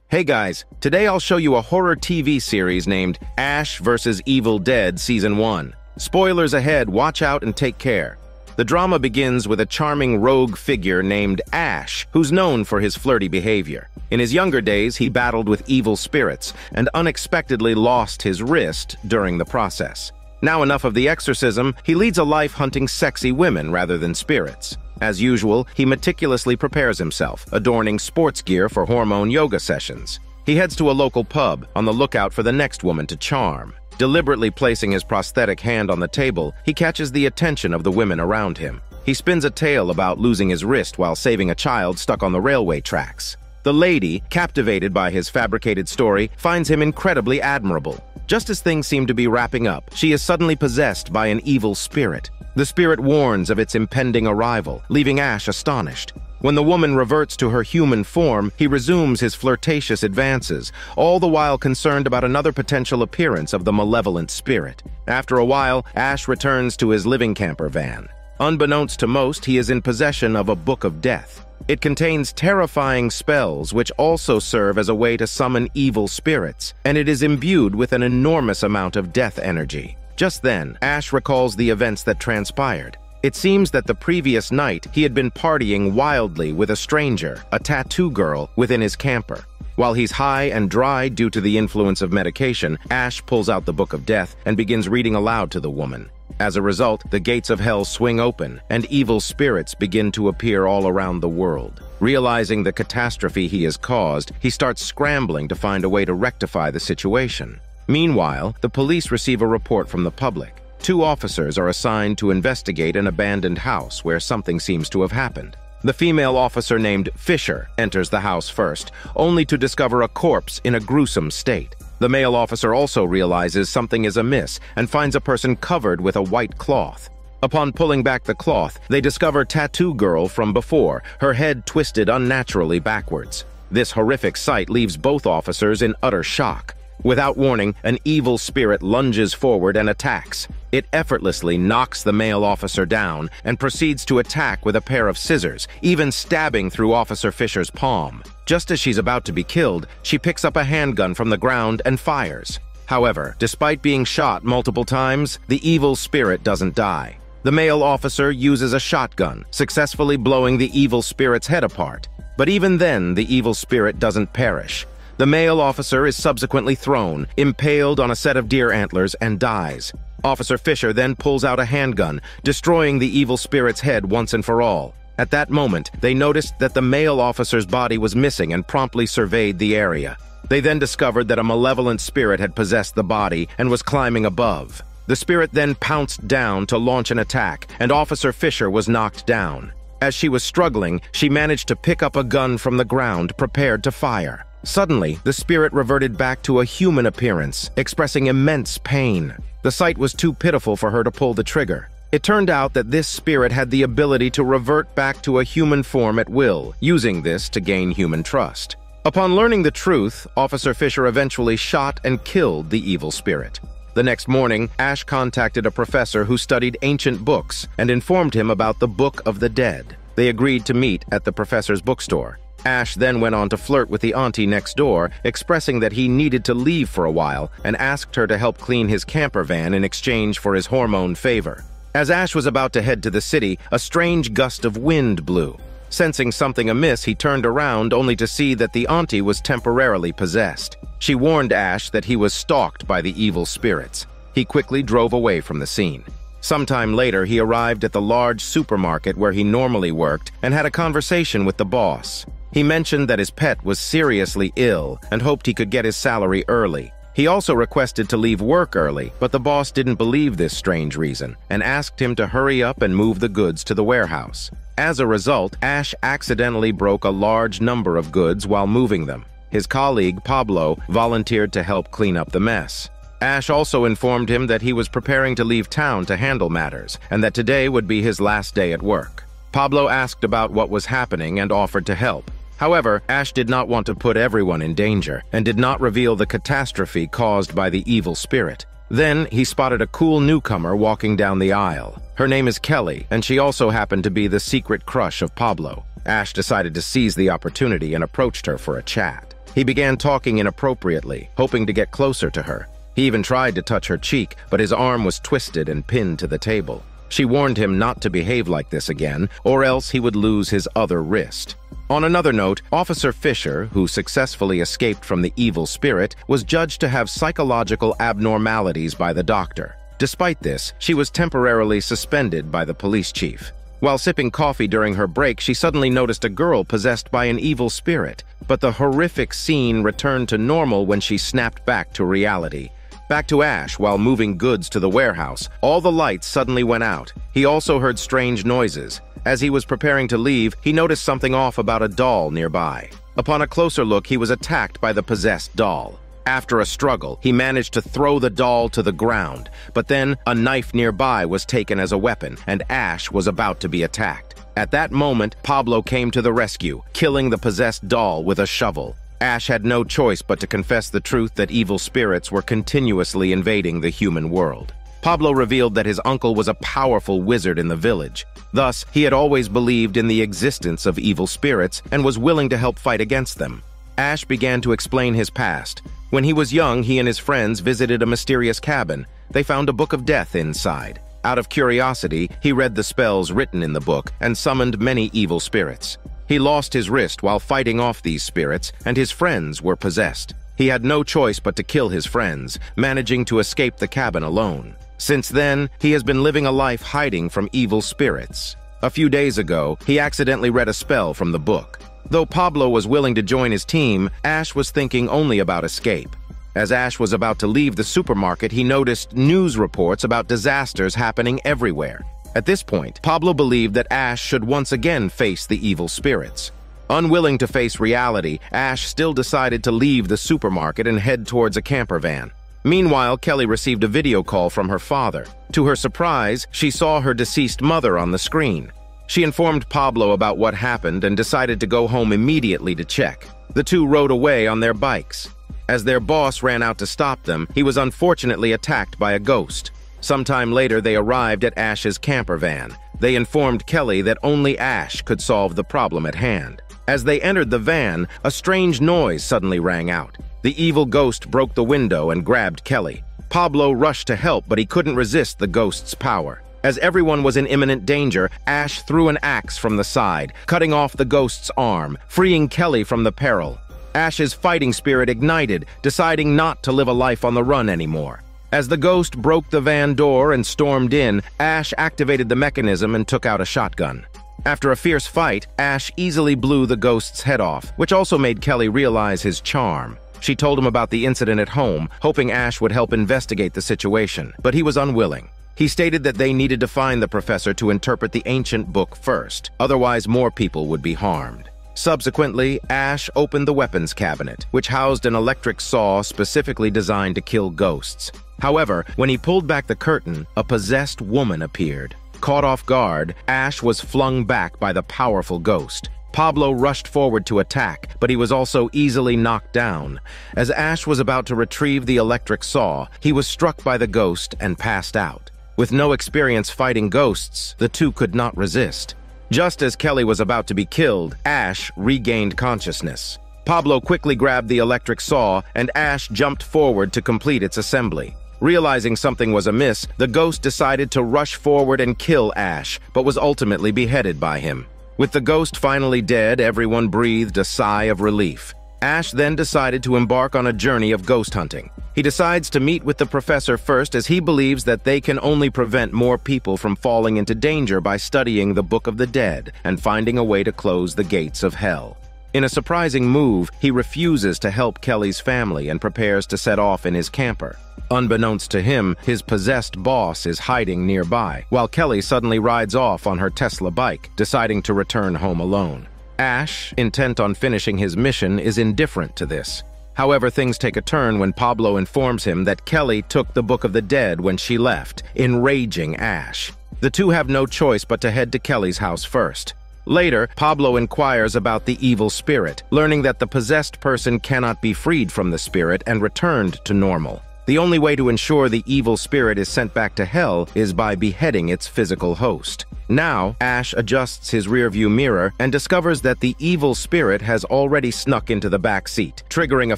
Hey guys, today I'll show you a horror TV series named Ash vs. Evil Dead Season 1. Spoilers ahead, watch out and take care. The drama begins with a charming rogue figure named Ash, who's known for his flirty behavior. In his younger days, he battled with evil spirits and unexpectedly lost his wrist during the process. Now enough of the exorcism, he leads a life hunting sexy women rather than spirits. As usual, he meticulously prepares himself, adorning sports gear for hormone yoga sessions. He heads to a local pub, on the lookout for the next woman to charm. Deliberately placing his prosthetic hand on the table, he catches the attention of the women around him. He spins a tale about losing his wrist while saving a child stuck on the railway tracks. The lady, captivated by his fabricated story, finds him incredibly admirable. Just as things seem to be wrapping up, she is suddenly possessed by an evil spirit. The spirit warns of its impending arrival, leaving Ash astonished. When the woman reverts to her human form, he resumes his flirtatious advances, all the while concerned about another potential appearance of the malevolent spirit. After a while, Ash returns to his living camper van. Unbeknownst to most, he is in possession of a Book of Death. It contains terrifying spells which also serve as a way to summon evil spirits, and it is imbued with an enormous amount of death energy. Just then, Ash recalls the events that transpired. It seems that the previous night he had been partying wildly with a stranger, a tattoo girl, within his camper. While he's high and dry due to the influence of medication, Ash pulls out the Book of Death and begins reading aloud to the woman. As a result, the gates of hell swing open, and evil spirits begin to appear all around the world. Realizing the catastrophe he has caused, he starts scrambling to find a way to rectify the situation. Meanwhile, the police receive a report from the public. 2 officers are assigned to investigate an abandoned house where something seems to have happened. The female officer named Fisher enters the house first, only to discover a corpse in a gruesome state. The male officer also realizes something is amiss and finds a person covered with a white cloth. Upon pulling back the cloth, they discover Tattoo Girl from before, her head twisted unnaturally backwards. This horrific sight leaves both officers in utter shock. Without warning, an evil spirit lunges forward and attacks. It effortlessly knocks the male officer down and proceeds to attack with a pair of scissors, even stabbing through Officer Fisher's palm. Just as she's about to be killed, she picks up a handgun from the ground and fires. However, despite being shot multiple times, the evil spirit doesn't die. The male officer uses a shotgun, successfully blowing the evil spirit's head apart. But even then, the evil spirit doesn't perish. The male officer is subsequently thrown, impaled on a set of deer antlers, and dies. Officer Fisher then pulls out a handgun, destroying the evil spirit's head once and for all. At that moment, they noticed that the male officer's body was missing and promptly surveyed the area. They then discovered that a malevolent spirit had possessed the body and was climbing above. The spirit then pounced down to launch an attack, and Officer Fisher was knocked down. As she was struggling, she managed to pick up a gun from the ground, prepared to fire. Suddenly, the spirit reverted back to a human appearance, expressing immense pain. The sight was too pitiful for her to pull the trigger. It turned out that this spirit had the ability to revert back to a human form at will, using this to gain human trust. Upon learning the truth, Officer Fisher eventually shot and killed the evil spirit. The next morning, Ash contacted a professor who studied ancient books and informed him about the Book of the Dead. They agreed to meet at the professor's bookstore. Ash then went on to flirt with the auntie next door, expressing that he needed to leave for a while and asked her to help clean his camper van in exchange for his hormone favor. As Ash was about to head to the city, a strange gust of wind blew. Sensing something amiss, he turned around only to see that the auntie was temporarily possessed. She warned Ash that he was stalked by the evil spirits. He quickly drove away from the scene. Sometime later, he arrived at the large supermarket where he normally worked and had a conversation with the boss. He mentioned that his pet was seriously ill and hoped he could get his salary early. He also requested to leave work early, but the boss didn't believe this strange reason and asked him to hurry up and move the goods to the warehouse. As a result, Ash accidentally broke a large number of goods while moving them. His colleague, Pablo, volunteered to help clean up the mess. Ash also informed him that he was preparing to leave town to handle matters and that today would be his last day at work. Pablo asked about what was happening and offered to help. However, Ash did not want to put everyone in danger and did not reveal the catastrophe caused by the evil spirit. Then he spotted a cool newcomer walking down the aisle. Her name is Kelly, and she also happened to be the secret crush of Pablo. Ash decided to seize the opportunity and approached her for a chat. He began talking inappropriately, hoping to get closer to her. He even tried to touch her cheek, but his arm was twisted and pinned to the table. She warned him not to behave like this again, or else he would lose his other wrist. On another note, Officer Fisher, who successfully escaped from the evil spirit, was judged to have psychological abnormalities by the doctor. Despite this, she was temporarily suspended by the police chief. While sipping coffee during her break, she suddenly noticed a girl possessed by an evil spirit. But the horrific scene returned to normal when she snapped back to reality. Back to Ash, while moving goods to the warehouse, all the lights suddenly went out. He also heard strange noises. As he was preparing to leave, he noticed something off about a doll nearby. Upon a closer look, he was attacked by the possessed doll. After a struggle, he managed to throw the doll to the ground, but then a knife nearby was taken as a weapon, and Ash was about to be attacked. At that moment, Pablo came to the rescue, killing the possessed doll with a shovel. Ash had no choice but to confess the truth that evil spirits were continuously invading the human world. Pablo revealed that his uncle was a powerful wizard in the village. Thus, he had always believed in the existence of evil spirits and was willing to help fight against them. Ash began to explain his past. When he was young, he and his friends visited a mysterious cabin. They found a book of death inside. Out of curiosity, he read the spells written in the book and summoned many evil spirits. He lost his wrist while fighting off these spirits, and his friends were possessed. He had no choice but to kill his friends, managing to escape the cabin alone. Since then, he has been living a life hiding from evil spirits. A few days ago, he accidentally read a spell from the book. Though Pablo was willing to join his team, Ash was thinking only about escape. As Ash was about to leave the supermarket, he noticed news reports about disasters happening everywhere. At this point, Pablo believed that Ash should once again face the evil spirits. Unwilling to face reality, Ash still decided to leave the supermarket and head towards a camper van. Meanwhile, Kelly received a video call from her father. To her surprise, she saw her deceased mother on the screen. She informed Pablo about what happened and decided to go home immediately to check. The two rode away on their bikes. As their boss ran out to stop them, he was unfortunately attacked by a ghost. Sometime later, they arrived at Ash's camper van. They informed Kelly that only Ash could solve the problem at hand. As they entered the van, a strange noise suddenly rang out. The evil ghost broke the window and grabbed Kelly. Pablo rushed to help, but he couldn't resist the ghost's power. As everyone was in imminent danger, Ash threw an axe from the side, cutting off the ghost's arm, freeing Kelly from the peril. Ash's fighting spirit ignited, deciding not to live a life on the run anymore. As the ghost broke the van door and stormed in, Ash activated the mechanism and took out a shotgun. After a fierce fight, Ash easily blew the ghost's head off, which also made Kelly realize his charm. She told him about the incident at home, hoping Ash would help investigate the situation, but he was unwilling. He stated that they needed to find the professor to interpret the ancient book first, otherwise more people would be harmed. Subsequently, Ash opened the weapons cabinet, which housed an electric saw specifically designed to kill ghosts. However, when he pulled back the curtain, a possessed woman appeared. Caught off guard, Ash was flung back by the powerful ghost. Pablo rushed forward to attack, but he was also easily knocked down. As Ash was about to retrieve the electric saw, he was struck by the ghost and passed out. With no experience fighting ghosts, the two could not resist. Just as Kelly was about to be killed, Ash regained consciousness. Pablo quickly grabbed the electric saw, and Ash jumped forward to complete its assembly. Realizing something was amiss, the ghost decided to rush forward and kill Ash, but was ultimately beheaded by him. With the ghost finally dead, everyone breathed a sigh of relief. Ash then decided to embark on a journey of ghost hunting. He decides to meet with the professor first, as he believes that they can only prevent more people from falling into danger by studying the Book of the Dead and finding a way to close the gates of hell. In a surprising move, he refuses to help Kelly's family and prepares to set off in his camper. Unbeknownst to him, his possessed boss is hiding nearby, while Kelly suddenly rides off on her Tesla bike, deciding to return home alone. Ash, intent on finishing his mission, is indifferent to this. However, things take a turn when Pablo informs him that Kelly took the Book of the Dead when she left, enraging Ash. The two have no choice but to head to Kelly's house first. Later, Pablo inquires about the evil spirit, learning that the possessed person cannot be freed from the spirit and returned to normal. The only way to ensure the evil spirit is sent back to hell is by beheading its physical host. Now, Ash adjusts his rearview mirror and discovers that the evil spirit has already snuck into the back seat, triggering a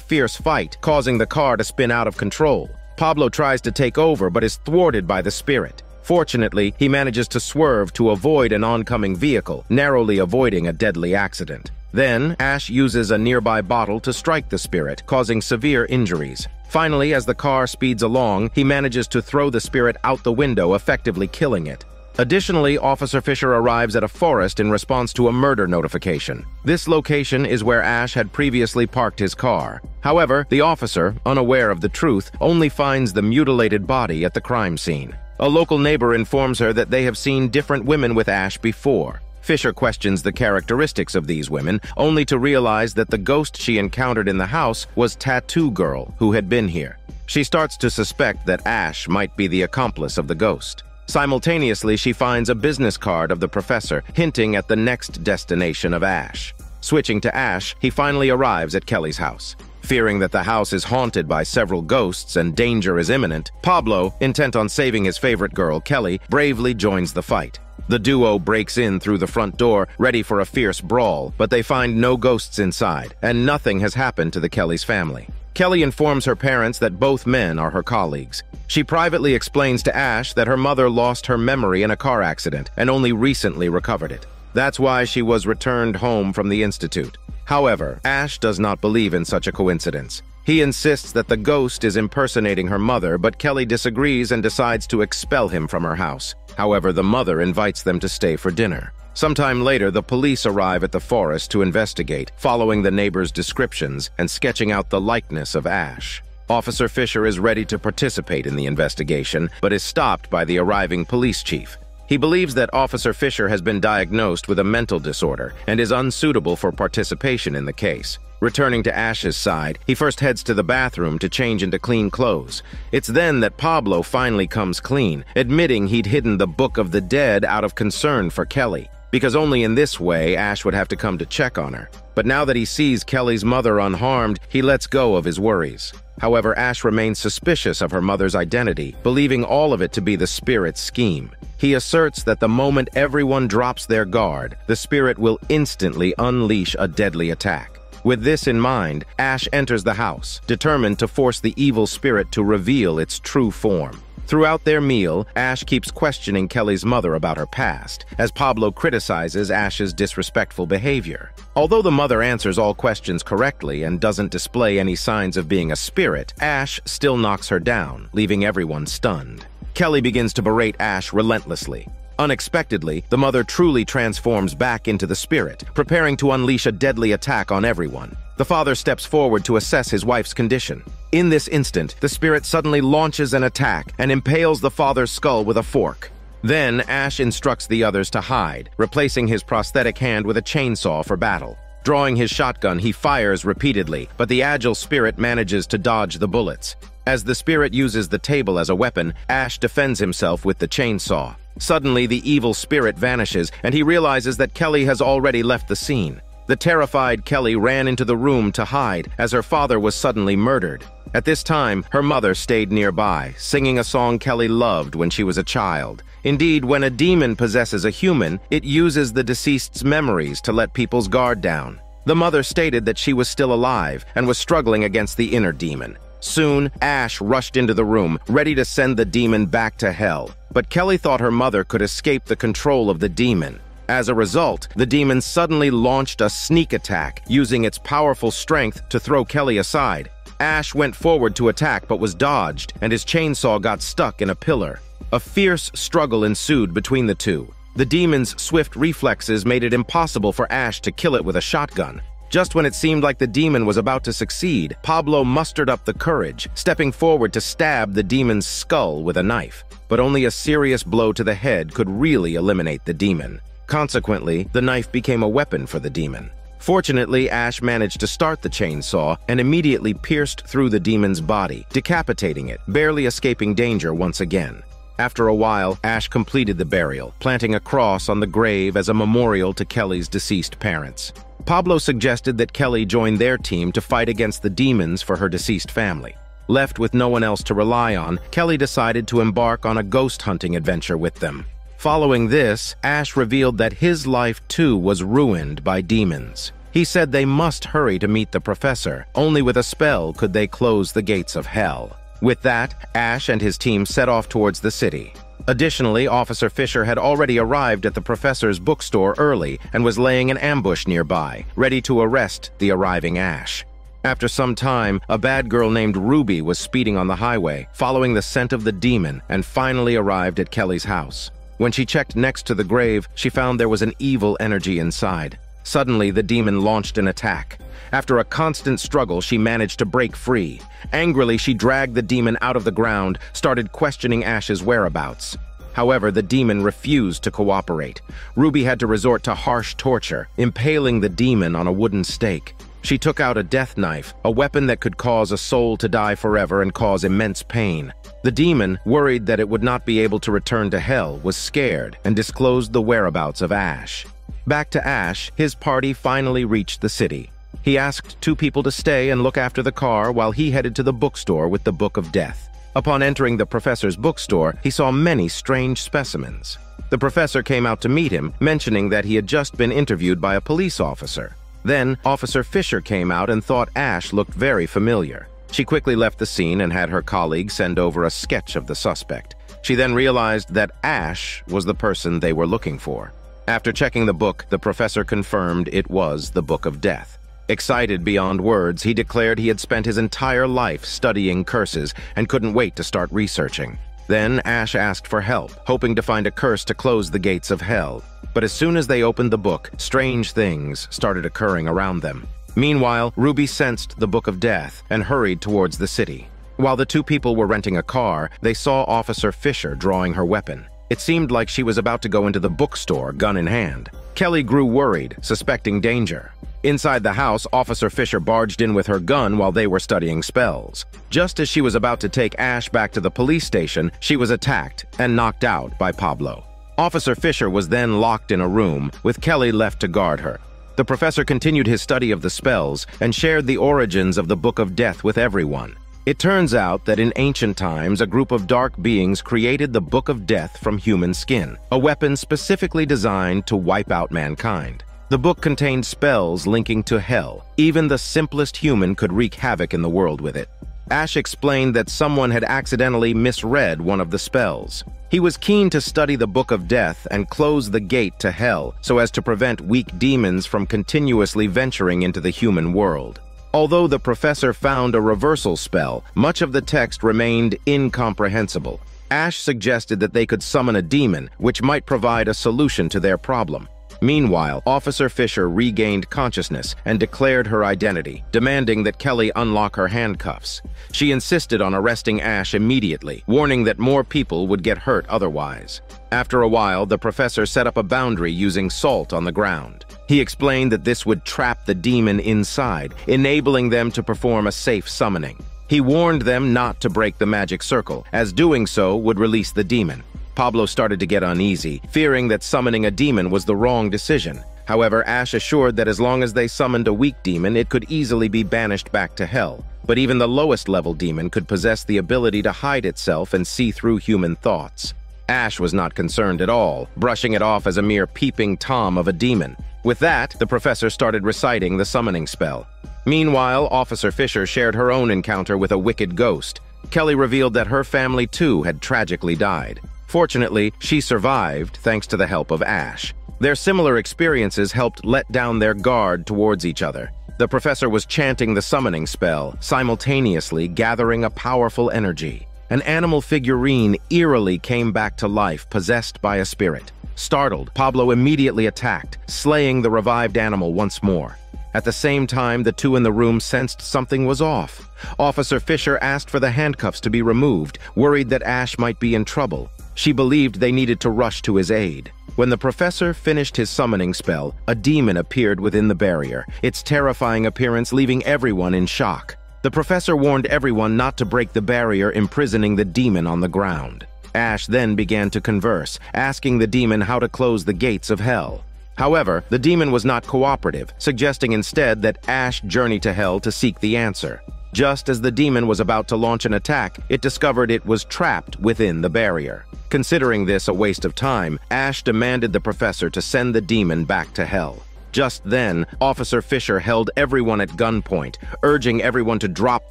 fierce fight, causing the car to spin out of control. Pablo tries to take over but is thwarted by the spirit. Fortunately, he manages to swerve to avoid an oncoming vehicle, narrowly avoiding a deadly accident. Then, Ash uses a nearby bottle to strike the spirit, causing severe injuries. Finally, as the car speeds along, he manages to throw the spirit out the window, effectively killing it. Additionally, Officer Fisher arrives at a forest in response to a murder notification. This location is where Ash had previously parked his car. However, the officer, unaware of the truth, only finds the mutilated body at the crime scene. A local neighbor informs her that they have seen different women with Ash before. Fisher questions the characteristics of these women, only to realize that the ghost she encountered in the house was Tattoo Girl, who had been here. She starts to suspect that Ash might be the accomplice of the ghost. Simultaneously, she finds a business card of the professor, hinting at the next destination of Ash. Switching to Ash, he finally arrives at Kelly's house. Fearing that the house is haunted by several ghosts and danger is imminent, Pablo, intent on saving his favorite girl, Kelly, bravely joins the fight. The duo breaks in through the front door, ready for a fierce brawl, but they find no ghosts inside, and nothing has happened to the Kelly's family. Kelly informs her parents that both men are her colleagues. She privately explains to Ash that her mother lost her memory in a car accident and only recently recovered it. That's why she was returned home from the institute. However, Ash does not believe in such a coincidence. He insists that the ghost is impersonating her mother, but Kelly disagrees and decides to expel him from her house. However, the mother invites them to stay for dinner. Sometime later, the police arrive at the forest to investigate, following the neighbors' descriptions and sketching out the likeness of Ash. Officer Fisher is ready to participate in the investigation, but is stopped by the arriving police chief. He believes that Officer Fisher has been diagnosed with a mental disorder and is unsuitable for participation in the case. Returning to Ash's side, he first heads to the bathroom to change into clean clothes. It's then that Pablo finally comes clean, admitting he'd hidden the Book of the Dead out of concern for Kelly, because only in this way Ash would have to come to check on her. But now that he sees Kelly's mother unharmed, he lets go of his worries. However, Ash remains suspicious of her mother's identity, believing all of it to be the spirit's scheme. He asserts that the moment everyone drops their guard, the spirit will instantly unleash a deadly attack. With this in mind, Ash enters the house, determined to force the evil spirit to reveal its true form. Throughout their meal, Ash keeps questioning Kelly's mother about her past, as Pablo criticizes Ash's disrespectful behavior. Although the mother answers all questions correctly and doesn't display any signs of being a spirit, Ash still knocks her down, leaving everyone stunned. Kelly begins to berate Ash relentlessly. Unexpectedly, the mother truly transforms back into the spirit, preparing to unleash a deadly attack on everyone. The father steps forward to assess his wife's condition. In this instant, the spirit suddenly launches an attack and impales the father's skull with a fork. Then, Ash instructs the others to hide, replacing his prosthetic hand with a chainsaw for battle. Drawing his shotgun, he fires repeatedly, but the agile spirit manages to dodge the bullets. As the spirit uses the table as a weapon, Ash defends himself with the chainsaw. Suddenly, the evil spirit vanishes, and he realizes that Kelly has already left the scene. The terrified Kelly ran into the room to hide, as her father was suddenly murdered. At this time, her mother stayed nearby, singing a song Kelly loved when she was a child. Indeed, when a demon possesses a human, it uses the deceased's memories to let people's guard down. The mother stated that she was still alive and was struggling against the inner demon. Soon, Ash rushed into the room, ready to send the demon back to hell. But Kelly thought her mother could escape the control of the demon. As a result, the demon suddenly launched a sneak attack, using its powerful strength to throw Kelly aside. Ash went forward to attack but was dodged, and his chainsaw got stuck in a pillar. A fierce struggle ensued between the two. The demon's swift reflexes made it impossible for Ash to kill it with a shotgun. Just when it seemed like the demon was about to succeed, Pablo mustered up the courage, stepping forward to stab the demon's skull with a knife. But only a serious blow to the head could really eliminate the demon. Consequently, the knife became a weapon for the demon. Fortunately, Ash managed to start the chainsaw and immediately pierced through the demon's body, decapitating it, barely escaping danger once again. After a while, Ash completed the burial, planting a cross on the grave as a memorial to Kelly's deceased parents. Pablo suggested that Kelly join their team to fight against the demons for her deceased family. Left with no one else to rely on, Kelly decided to embark on a ghost hunting adventure with them. Following this, Ash revealed that his life too was ruined by demons. He said they must hurry to meet the professor. Only with a spell could they close the gates of hell. With that, Ash and his team set off towards the city. Additionally, Officer Fisher had already arrived at the professor's bookstore early and was laying an ambush nearby, ready to arrest the arriving Ash. After some time, a bad girl named Ruby was speeding on the highway, following the scent of the demon, and finally arrived at Kelly's house. When she checked next to the grave, she found there was an evil energy inside. Suddenly, the demon launched an attack. After a constant struggle, she managed to break free. Angrily, she dragged the demon out of the ground, started questioning Ash's whereabouts. However, the demon refused to cooperate. Ruby had to resort to harsh torture, impaling the demon on a wooden stake. She took out a death knife, a weapon that could cause a soul to die forever and cause immense pain. The demon, worried that it would not be able to return to hell, was scared and disclosed the whereabouts of Ash. Back to Ash, his party finally reached the city. He asked two people to stay and look after the car while he headed to the bookstore with the Book of Death. Upon entering the professor's bookstore, he saw many strange specimens. The professor came out to meet him, mentioning that he had just been interviewed by a police officer. Then, Officer Fisher came out and thought Ash looked very familiar. She quickly left the scene and had her colleague send over a sketch of the suspect. She then realized that Ash was the person they were looking for. After checking the book, the professor confirmed it was the Book of Death. Excited beyond words, he declared he had spent his entire life studying curses and couldn't wait to start researching. Then Ash asked for help, hoping to find a curse to close the gates of hell. But as soon as they opened the book, strange things started occurring around them. Meanwhile, Ruby sensed the Book of Death and hurried towards the city. While the two people were renting a car, they saw Officer Fisher drawing her weapon. It seemed like she was about to go into the bookstore, gun in hand. Kelly grew worried, suspecting danger. Inside the house, Officer Fisher barged in with her gun while they were studying spells. Just as she was about to take Ash back to the police station, she was attacked and knocked out by Pablo. Officer Fisher was then locked in a room, with Kelly left to guard her. The professor continued his study of the spells and shared the origins of the Book of Death with everyone. It turns out that in ancient times, a group of dark beings created the Book of Death from human skin, a weapon specifically designed to wipe out mankind. The book contained spells linking to hell. Even the simplest human could wreak havoc in the world with it. Ash explained that someone had accidentally misread one of the spells. He was keen to study the Book of Death and close the gate to hell so as to prevent weak demons from continuously venturing into the human world. Although the professor found a reversal spell, much of the text remained incomprehensible. Ash suggested that they could summon a demon, which might provide a solution to their problem. Meanwhile, Officer Fisher regained consciousness and declared her identity, demanding that Kelly unlock her handcuffs. She insisted on arresting Ash immediately, warning that more people would get hurt otherwise. After a while, the professor set up a boundary using salt on the ground. He explained that this would trap the demon inside, enabling them to perform a safe summoning. He warned them not to break the magic circle, as doing so would release the demon. Pablo started to get uneasy, fearing that summoning a demon was the wrong decision. However, Ash assured that as long as they summoned a weak demon, it could easily be banished back to hell. But even the lowest level demon could possess the ability to hide itself and see through human thoughts. Ash was not concerned at all, brushing it off as a mere peeping Tom of a demon. With that, the professor started reciting the summoning spell. Meanwhile, Officer Fisher shared her own encounter with a wicked ghost. Kelly revealed that her family too had tragically died. Fortunately, she survived thanks to the help of Ash. Their similar experiences helped let down their guard towards each other. The professor was chanting the summoning spell, simultaneously gathering a powerful energy. An animal figurine eerily came back to life, possessed by a spirit. Startled, Pablo immediately attacked, slaying the revived animal once more. At the same time, the two in the room sensed something was off. Officer Fisher asked for the handcuffs to be removed, worried that Ash might be in trouble. She believed they needed to rush to his aid. When the professor finished his summoning spell, a demon appeared within the barrier, its terrifying appearance leaving everyone in shock. The professor warned everyone not to break the barrier, imprisoning the demon on the ground. Ash then began to converse, asking the demon how to close the gates of hell. However, the demon was not cooperative, suggesting instead that Ash journey to hell to seek the answer. Just as the demon was about to launch an attack, it discovered it was trapped within the barrier. Considering this a waste of time, Ash demanded the professor to send the demon back to hell. Just then, Officer Fisher held everyone at gunpoint, urging everyone to drop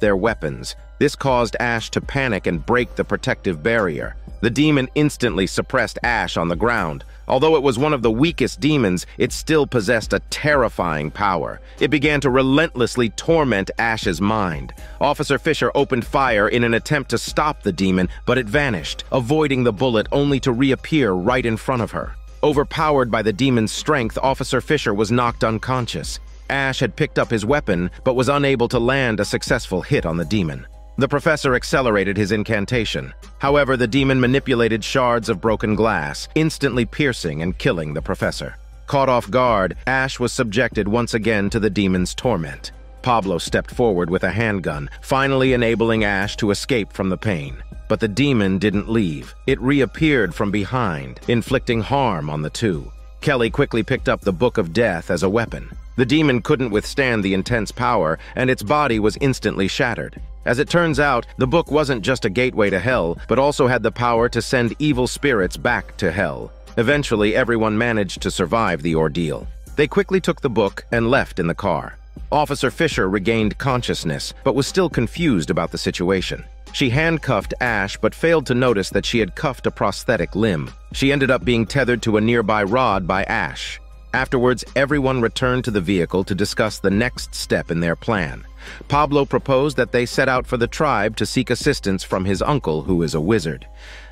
their weapons. This caused Ash to panic and break the protective barrier. The demon instantly suppressed Ash on the ground. Although it was one of the weakest demons, it still possessed a terrifying power. It began to relentlessly torment Ash's mind. Officer Fisher opened fire in an attempt to stop the demon, but it vanished, avoiding the bullet only to reappear right in front of her. Overpowered by the demon's strength, Officer Fisher was knocked unconscious. Ash had picked up his weapon, but was unable to land a successful hit on the demon. The professor accelerated his incantation. However, the demon manipulated shards of broken glass, instantly piercing and killing the professor. Caught off guard, Ash was subjected once again to the demon's torment. Pablo stepped forward with a handgun, finally enabling Ash to escape from the pain. But the demon didn't leave. It reappeared from behind, inflicting harm on the two. Kelly quickly picked up the Book of Death as a weapon. The demon couldn't withstand the intense power, and its body was instantly shattered. As it turns out, the book wasn't just a gateway to hell, but also had the power to send evil spirits back to hell. Eventually, everyone managed to survive the ordeal. They quickly took the book and left in the car. Officer Fisher regained consciousness, but was still confused about the situation. She handcuffed Ash, but failed to notice that she had cuffed a prosthetic limb. She ended up being tethered to a nearby rod by Ash. Afterwards, everyone returned to the vehicle to discuss the next step in their plan. Pablo proposed that they set out for the tribe to seek assistance from his uncle, who is a wizard.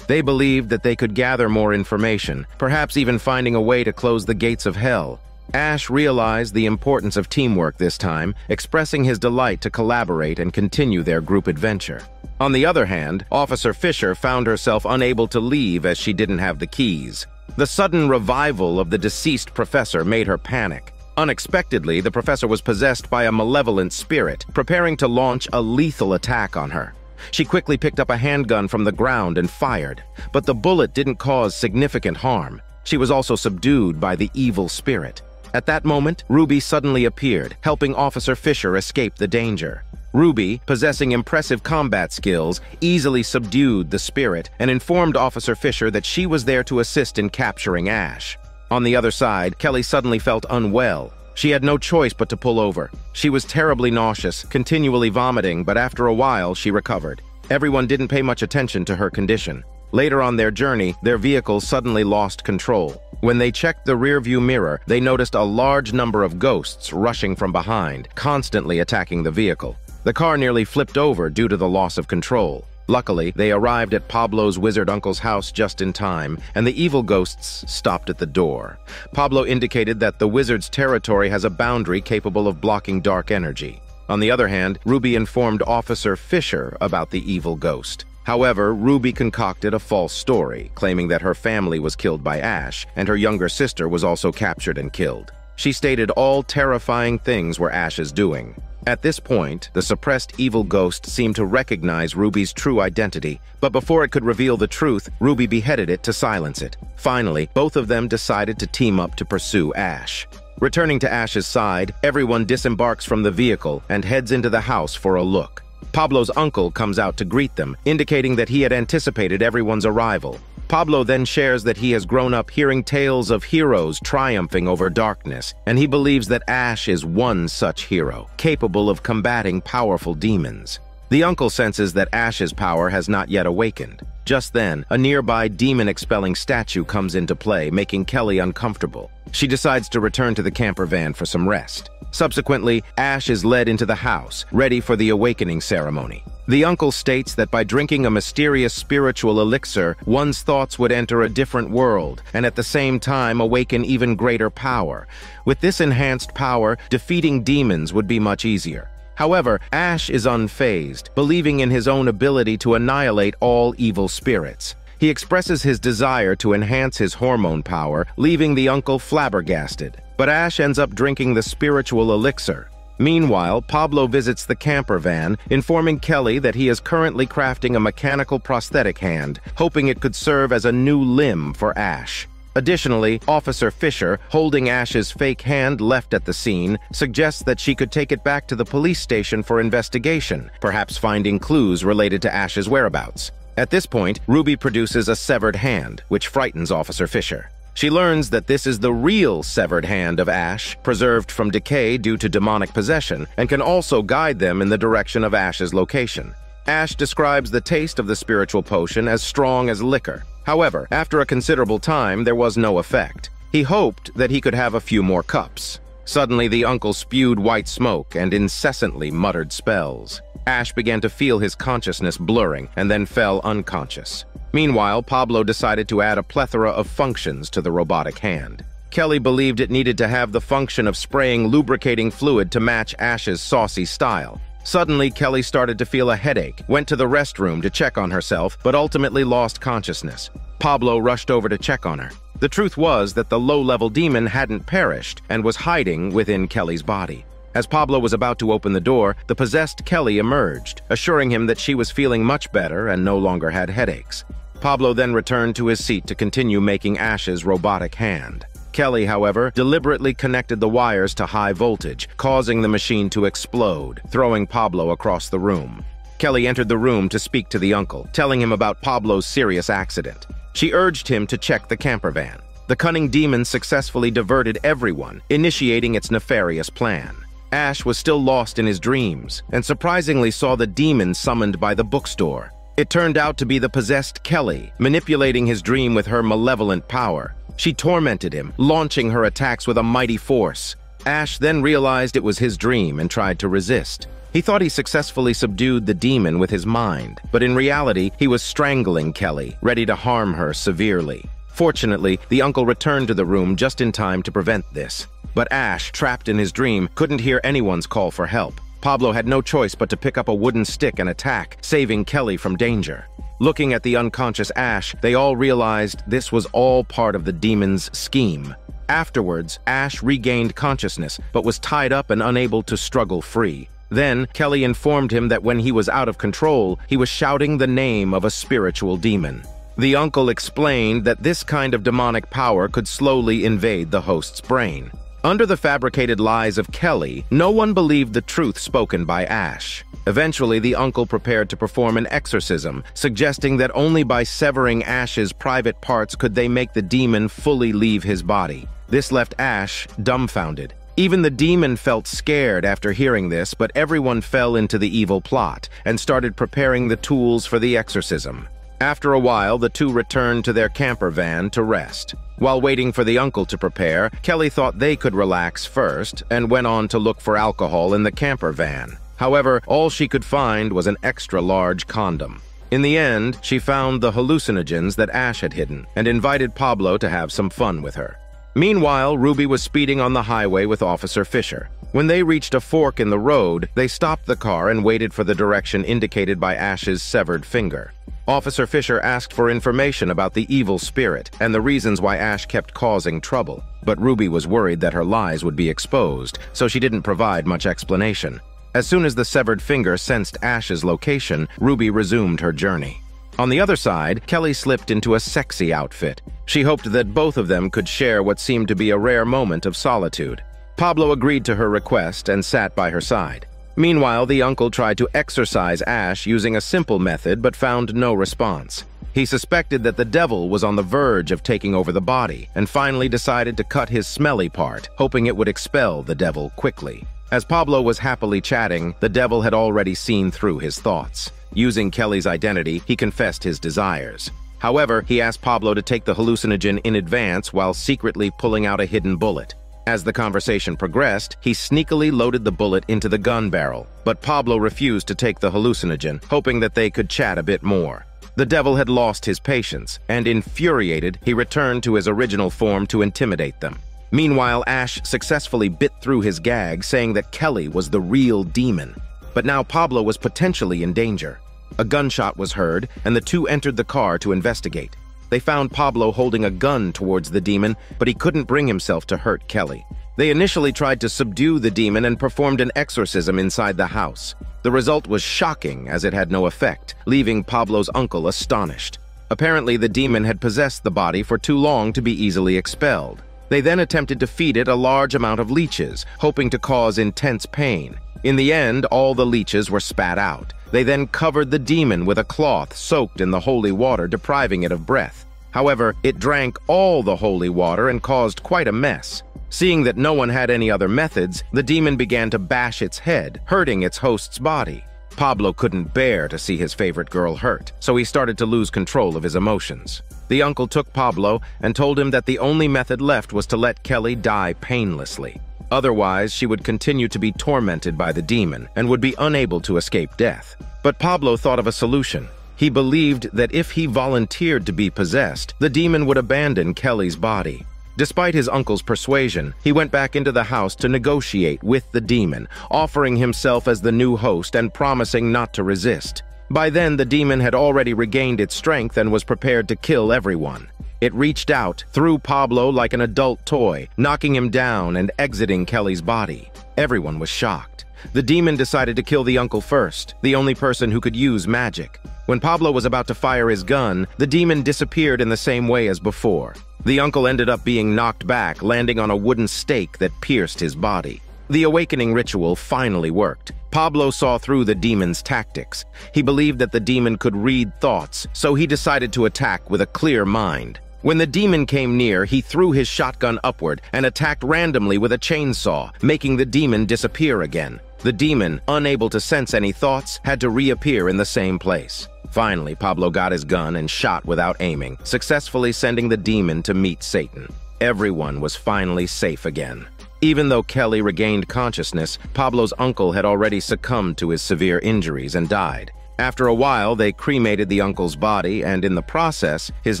They believed that they could gather more information, perhaps even finding a way to close the gates of hell. Ash realized the importance of teamwork this time, expressing his delight to collaborate and continue their group adventure. On the other hand, Officer Fisher found herself unable to leave as she didn't have the keys. The sudden revival of the deceased professor made her panic. Unexpectedly, the professor was possessed by a malevolent spirit, preparing to launch a lethal attack on her. She quickly picked up a handgun from the ground and fired, but the bullet didn't cause significant harm. She was also subdued by the evil spirit. At that moment, Ruby suddenly appeared, helping Officer Fisher escape the danger. Ruby, possessing impressive combat skills, easily subdued the spirit and informed Officer Fisher that she was there to assist in capturing Ash. On the other side, Kelly suddenly felt unwell. She had no choice but to pull over. She was terribly nauseous, continually vomiting, but after a while, she recovered. Everyone didn't pay much attention to her condition. Later on their journey, their vehicle suddenly lost control. When they checked the rearview mirror, they noticed a large number of ghosts rushing from behind, constantly attacking the vehicle. The car nearly flipped over due to the loss of control. Luckily, they arrived at Pablo's wizard uncle's house just in time, and the evil ghosts stopped at the door. Pablo indicated that the wizard's territory has a boundary capable of blocking dark energy. On the other hand, Ruby informed Officer Fisher about the evil ghost. However, Ruby concocted a false story, claiming that her family was killed by Ash, and her younger sister was also captured and killed. She stated all terrifying things were Ash's doing. At this point, the suppressed evil ghost seemed to recognize Ruby's true identity, but before it could reveal the truth, Ruby beheaded it to silence it. Finally, both of them decided to team up to pursue Ash. Returning to Ash's side, everyone disembarks from the vehicle and heads into the house for a look. Pablo's uncle comes out to greet them, indicating that he had anticipated everyone's arrival. Pablo then shares that he has grown up hearing tales of heroes triumphing over darkness, and he believes that Ash is one such hero, capable of combating powerful demons. The uncle senses that Ash's power has not yet awakened. Just then, a nearby demon-expelling statue comes into play, making Kelly uncomfortable. She decides to return to the camper van for some rest. Subsequently, Ash is led into the house, ready for the awakening ceremony. The uncle states that by drinking a mysterious spiritual elixir, one's thoughts would enter a different world, and at the same time awaken even greater power. With this enhanced power, defeating demons would be much easier. However, Ash is unfazed, believing in his own ability to annihilate all evil spirits. He expresses his desire to enhance his hormone power, leaving the uncle flabbergasted. But Ash ends up drinking the spiritual elixir. Meanwhile, Pablo visits the camper van, informing Kelly that he is currently crafting a mechanical prosthetic hand, hoping it could serve as a new limb for Ash. Additionally, Officer Fisher, holding Ash's fake hand left at the scene, suggests that she could take it back to the police station for investigation, perhaps finding clues related to Ash's whereabouts. At this point, Ruby produces a severed hand, which frightens Officer Fisher. She learns that this is the real severed hand of Ash, preserved from decay due to demonic possession, and can also guide them in the direction of Ash's location. Ash describes the taste of the spiritual potion as strong as liquor. However, after a considerable time, there was no effect. He hoped that he could have a few more cups. Suddenly, the uncle spewed white smoke and incessantly muttered spells. Ash began to feel his consciousness blurring and then fell unconscious. Meanwhile, Pablo decided to add a plethora of functions to the robotic hand. Kelly believed it needed to have the function of spraying lubricating fluid to match Ash's saucy style. Suddenly, Kelly started to feel a headache, went to the restroom to check on herself, but ultimately lost consciousness. Pablo rushed over to check on her. The truth was that the low-level demon hadn't perished and was hiding within Kelly's body. As Pablo was about to open the door, the possessed Kelly emerged, assuring him that she was feeling much better and no longer had headaches. Pablo then returned to his seat to continue making Ash's robotic hand. Kelly, however, deliberately connected the wires to high voltage, causing the machine to explode, throwing Pablo across the room. Kelly entered the room to speak to the uncle, telling him about Pablo's serious accident. She urged him to check the camper van. The cunning demon successfully diverted everyone, initiating its nefarious plan. Ash was still lost in his dreams, and surprisingly saw the demon summoned by the bookstore. It turned out to be the possessed Kelly, manipulating his dream with her malevolent power. She tormented him, launching her attacks with a mighty force. Ash then realized it was his dream and tried to resist. He thought he successfully subdued the demon with his mind, but in reality, he was strangling Kelly, ready to harm her severely. Fortunately, the uncle returned to the room just in time to prevent this. But Ash, trapped in his dream, couldn't hear anyone's call for help. Pablo had no choice but to pick up a wooden stick and attack, saving Kelly from danger. Looking at the unconscious Ash, they all realized this was all part of the demon's scheme. Afterwards, Ash regained consciousness, but was tied up and unable to struggle free. Then, Kelly informed him that when he was out of control, he was shouting the name of a spiritual demon. The uncle explained that this kind of demonic power could slowly invade the host's brain. Under the fabricated lies of Kelly, no one believed the truth spoken by Ash. Eventually, the uncle prepared to perform an exorcism, suggesting that only by severing Ash's private parts could they make the demon fully leave his body. This left Ash dumbfounded. Even the demon felt scared after hearing this, but everyone fell into the evil plot and started preparing the tools for the exorcism. After a while, the two returned to their camper van to rest. While waiting for the uncle to prepare, Kelly thought they could relax first and went on to look for alcohol in the camper van. However, all she could find was an extra-large condom. In the end, she found the hallucinogens that Ash had hidden and invited Pablo to have some fun with her. Meanwhile, Ruby was speeding on the highway with Officer Fisher. When they reached a fork in the road, they stopped the car and waited for the direction indicated by Ash's severed finger. Officer Fisher asked for information about the evil spirit and the reasons why Ash kept causing trouble, but Ruby was worried that her lies would be exposed, so she didn't provide much explanation. As soon as the severed finger sensed Ash's location, Ruby resumed her journey. On the other side, Kelly slipped into a sexy outfit. She hoped that both of them could share what seemed to be a rare moment of solitude. Pablo agreed to her request and sat by her side. Meanwhile, the uncle tried to exorcise Ash using a simple method but found no response. He suspected that the devil was on the verge of taking over the body and finally decided to cut his smelly part, hoping it would expel the devil quickly. As Pablo was happily chatting, the devil had already seen through his thoughts. Using Kelly's identity, he confessed his desires. However, he asked Pablo to take the hallucinogen in advance while secretly pulling out a hidden bullet. As the conversation progressed, he sneakily loaded the bullet into the gun barrel, but Pablo refused to take the hallucinogen, hoping that they could chat a bit more. The devil had lost his patience, and infuriated, he returned to his original form to intimidate them. Meanwhile, Ash successfully bit through his gag, saying that Kelly was the real demon. But now Pablo was potentially in danger. A gunshot was heard, and the two entered the car to investigate. They found Pablo holding a gun towards the demon, but he couldn't bring himself to hurt Kelly. They initially tried to subdue the demon and performed an exorcism inside the house. The result was shocking, as it had no effect, leaving Pablo's uncle astonished. Apparently, the demon had possessed the body for too long to be easily expelled. They then attempted to feed it a large amount of leeches, hoping to cause intense pain. In the end, all the leeches were spat out. They then covered the demon with a cloth soaked in the holy water, depriving it of breath. However, it drank all the holy water and caused quite a mess. Seeing that no one had any other methods, the demon began to bash its head, hurting its host's body. Pablo couldn't bear to see his favorite girl hurt, so he started to lose control of his emotions. The uncle took Pablo and told him that the only method left was to let Kelly die painlessly. Otherwise, she would continue to be tormented by the demon and would be unable to escape death. But Pablo thought of a solution. He believed that if he volunteered to be possessed, the demon would abandon Kelly's body. Despite his uncle's persuasion, he went back into the house to negotiate with the demon, offering himself as the new host and promising not to resist. By then, the demon had already regained its strength and was prepared to kill everyone. It reached out, threw Pablo like an adult toy, knocking him down and exiting Kelly's body. Everyone was shocked. The demon decided to kill the uncle first, the only person who could use magic. When Pablo was about to fire his gun, the demon disappeared in the same way as before. The uncle ended up being knocked back, landing on a wooden stake that pierced his body. The awakening ritual finally worked. Pablo saw through the demon's tactics. He believed that the demon could read thoughts, so he decided to attack with a clear mind. When the demon came near, he threw his shotgun upward and attacked randomly with a chainsaw, making the demon disappear again. The demon, unable to sense any thoughts, had to reappear in the same place. Finally, Pablo got his gun and shot without aiming, successfully sending the demon to meet Satan. Everyone was finally safe again. Even though Kelly regained consciousness, Pablo's uncle had already succumbed to his severe injuries and died. After a while, they cremated the uncle's body, and in the process, his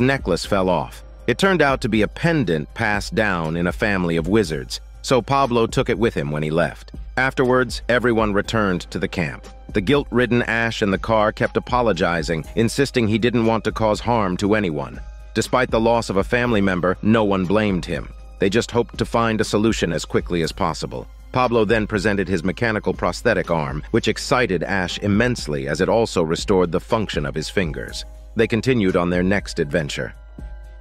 necklace fell off. It turned out to be a pendant passed down in a family of wizards, so Pablo took it with him when he left. Afterwards, everyone returned to the camp. The guilt-ridden Ash in the car kept apologizing, insisting he didn't want to cause harm to anyone. Despite the loss of a family member, no one blamed him. They just hoped to find a solution as quickly as possible. Pablo then presented his mechanical prosthetic arm, which excited Ash immensely as it also restored the function of his fingers. They continued on their next adventure.